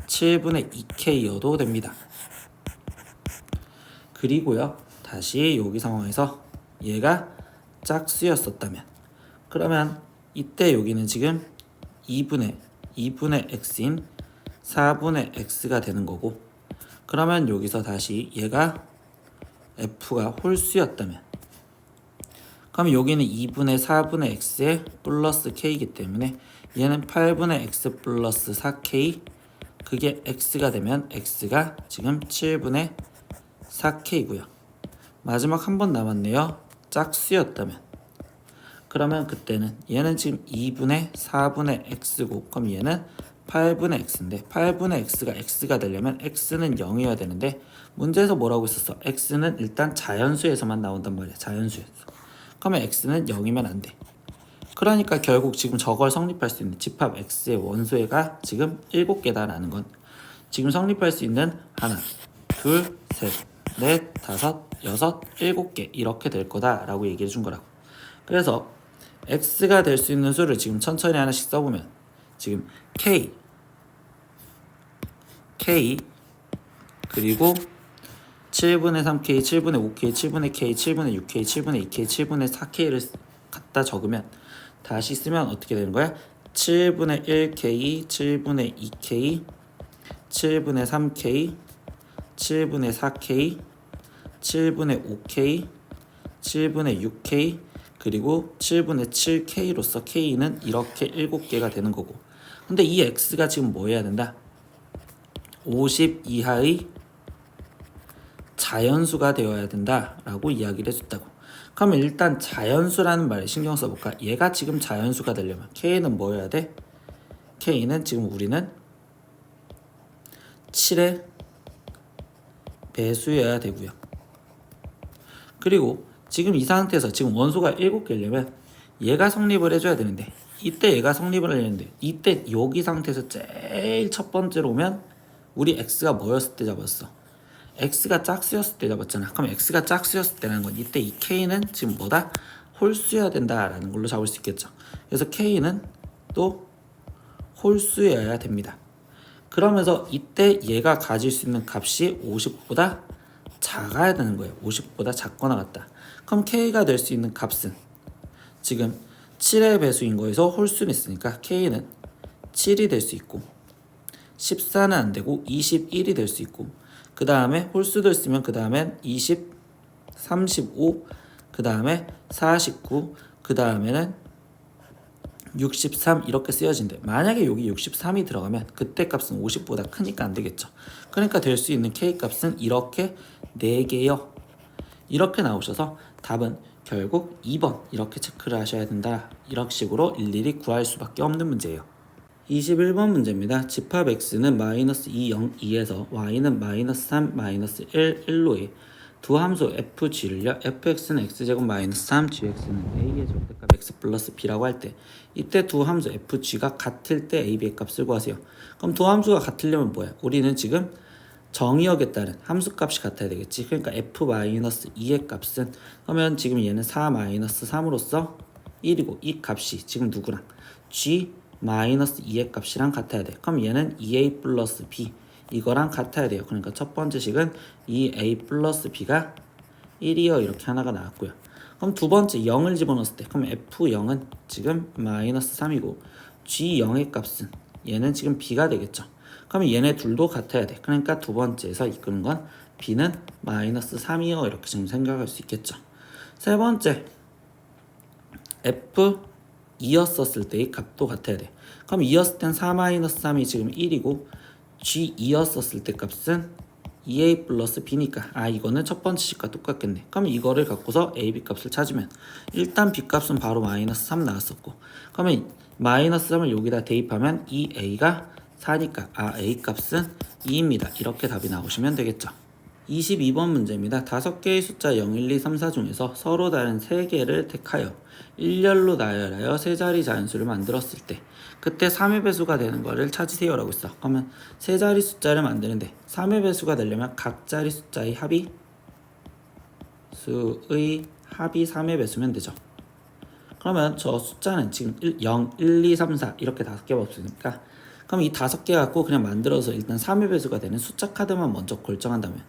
7분의 2k여도 됩니다. 그리고요, 다시 여기 상황에서 얘가 짝수였었다면, 그러면 이때 여기는 지금 2분의 x인 4분의 x가 되는 거고, 그러면 여기서 다시 얘가 f가 홀수였다면, 그럼 여기는 2분의 4분의 x에 플러스 k이기 때문에 얘는 8분의 x 플러스 4k, 그게 x가 되면 x가 지금 7분의 4k고요. 마지막 한 번 남았네요. 짝수였다면, 그러면 그때는 얘는 지금 2분의 4분의 x고, 그럼 얘는 8분의 x인데 8분의 x가 x가 되려면 x는 0이어야 되는데 문제에서 뭐라고 했었어? x는 일단 자연수에서만 나온단 말이야. 자연수에서. 그러면 x는 0이면 안 돼. 그러니까 결국 지금 저걸 성립할 수 있는 집합 x의 원소해가 지금 7개다라는 건 지금 성립할 수 있는 하나, 둘, 셋, 넷, 다섯, 여섯, 7개 이렇게 될 거다라고 얘기해 준 거라고. 그래서 x가 될 수 있는 수를 지금 천천히 하나씩 써보면 지금 k 그리고 7분의 3k, 7분의 5k, 7분의 k, 7분의 6k, 7분의 2k, 7분의 4k를 갖다 적으면 다시 쓰면 어떻게 되는 거야? 7분의 1k, 7분의 2k, 7분의 3k, 7분의 4k, 7분의 5k, 7분의 6k, 그리고 7분의 7k로서 k는 이렇게 7개가 되는 거고, 근데 이 x가 지금 뭐 해야 된다? 50 이하의 자연수가 되어야 된다라고 이야기를 해줬다고. 그러면 일단 자연수라는 말에 신경 써볼까? 얘가 지금 자연수가 되려면 k는 뭐여야 돼? k는 지금 우리는 7의 배수여야 되고요. 그리고 지금 이 상태에서 지금 원소가 7개려면 얘가 성립을 해줘야 되는데, 이때 얘가 성립을 하려는데 이때 여기 상태에서 제일 첫 번째로 오면 우리 x가 뭐였을 때 잡았어? x가 짝수였을 때 잡았잖아. 그럼 x가 짝수였을 때라는 건 이때 이 k는 지금 뭐다? 홀수여야 된다라는 걸로 잡을 수 있겠죠. 그래서 k는 또 홀수여야 됩니다. 그러면서 이때 얘가 가질 수 있는 값이 50보다 작아야 되는 거예요. 50보다 작거나 같다. 그럼 k가 될 수 있는 값은 지금 7의 배수인 거에서 홀수는 있으니까 k는 7이 될 수 있고, 14는 안 되고 21이 될 수 있고, 그 다음에 홀수들 쓰면 그 다음엔 20, 35, 그 다음에 49, 그 다음에는 63 이렇게 쓰여진대. 만약에 여기 63이 들어가면 그때 값은 50보다 크니까 안 되겠죠. 그러니까 될 수 있는 k 값은 이렇게 4개요. 이렇게 나오셔서 답은 결국 2번 이렇게 체크를 하셔야 된다. 이런 식으로 일일이 구할 수밖에 없는 문제예요. 21번 문제입니다. 집합 x는 마이너스 2, 0, 2에서 y는 마이너스 3, 마이너스 1, 1로의 두 함수 fg를요. fx는 x제곱 마이너스 3, gx는 a의 절대값 x 플러스 b라고 할 때 이때 두 함수 fg가 같을 때 a, b의 값을 구하세요. 그럼 두 함수가 같으려면 뭐야? 우리는 지금 정의역에 따른 함수값이 같아야 되겠지. 그러니까 f-2의 값은, 그러면 지금 얘는 4-3으로서 1이고 이 값이 지금 누구랑? g-2의 값이랑 같아야 돼. 그럼 얘는 2a 플러스 b 이거랑 같아야 돼요. 그러니까 첫 번째 식은 2a 플러스 b가 1이요 이렇게 하나가 나왔고요. 그럼 두 번째 0을 집어넣었을 때 그럼 f0은 지금 마이너스 3이고 g0의 값은 얘는 지금 b가 되겠죠. 그러면 얘네 둘도 같아야 돼. 그러니까 두 번째에서 이끄는 건 b는 마이너스 3이요 이렇게 지금 생각할 수 있겠죠. 세 번째 f2였었을 때의 값도 같아야 돼. 그럼 2였을 땐 4-3이 지금 1이고 g2였었을 때 값은 2a 플러스 b니까 이거는 첫 번째 식과 똑같겠네. 그럼 이거를 갖고서 a, b 값을 찾으면 일단 b 값은 바로 마이너스 3 나왔었고, 그러면 마이너스 3을 여기다 대입하면 2a가 4니까 a 값은 2입니다. 이렇게 답이 나오시면 되겠죠. 22번 문제입니다. 5개의 숫자 0, 1, 2, 3, 4 중에서 서로 다른 3개를 택하여 일렬로 나열하여 세 자리 자연수를 만들었을 때 그때 3의 배수가 되는 거를 찾으세요 라고 했어. 그러면 세 자리 숫자를 만드는데 3의 배수가 되려면 각 자리 숫자의 합이 3의 배수면 되죠. 그러면 저 숫자는 지금 0, 1, 2, 3, 4 이렇게 5개가 없으니까, 그럼 이 5개 갖고 그냥 만들어서 일단 3의 배수가 되는 숫자 카드만 먼저 결정한다면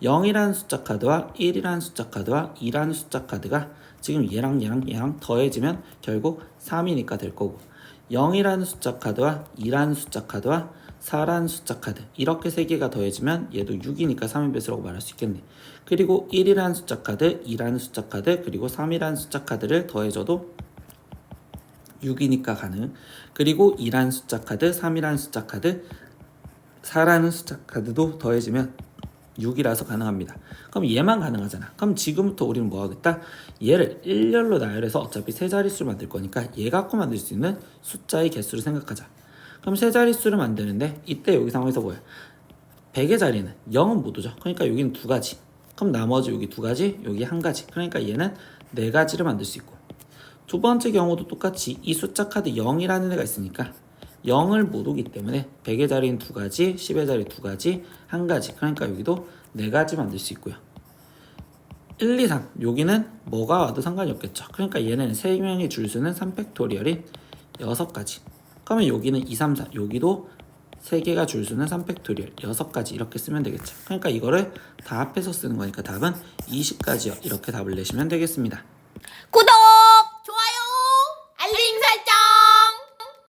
0이라는 숫자 카드와 1이라는 숫자 카드와 2라는 숫자 카드가 지금 얘랑 더해지면 결국 3이니까 될 거고, 0이라는 숫자 카드와 2라는 숫자 카드와 4라는 숫자 카드, 이렇게 세 개가 더해지면 얘도 6이니까 3의 배수라고 말할 수 있겠네. 그리고 1이라는 숫자 카드, 2라는 숫자 카드, 그리고 3이라는 숫자 카드를 더해줘도 6이니까 가능. 그리고 2라는 숫자 카드, 3이라는 숫자 카드, 4라는 숫자 카드도 더해지면 6이라서 가능합니다. 그럼 얘만 가능하잖아. 그럼 지금부터 우리는 뭐 하겠다? 얘를 1열로 나열해서 어차피 세 자릿수를 만들 거니까 얘 갖고 만들 수 있는 숫자의 개수를 생각하자. 그럼 세 자릿수를 만드는데 이때 여기 상황에서 뭐야? 100의 자리는 0은 못 오죠. 그러니까 여기는 두 가지. 그럼 나머지 여기 두 가지, 여기 한 가지. 그러니까 얘는 네 가지를 만들 수 있고, 두 번째 경우도 똑같이 이 숫자 카드 0이라는 애가 있으니까 0을 못 오기 때문에 100의 자리는 두 가지, 10의 자리 두 가지, 한 가지. 그러니까 여기도 네 가지 만들 수 있고요. 1, 2, 3 여기는 뭐가 와도 상관이 없겠죠. 그러니까 얘는 세 명의 줄수는 3팩토리얼인 6가지. 그러면 여기는 2, 3, 4 여기도 세 개가 줄수는 3팩토리얼 6가지 이렇게 쓰면 되겠죠. 그러니까 이거를 다 합해서 쓰는 거니까 답은 20가지요. 이렇게 답을 내시면 되겠습니다. 구독!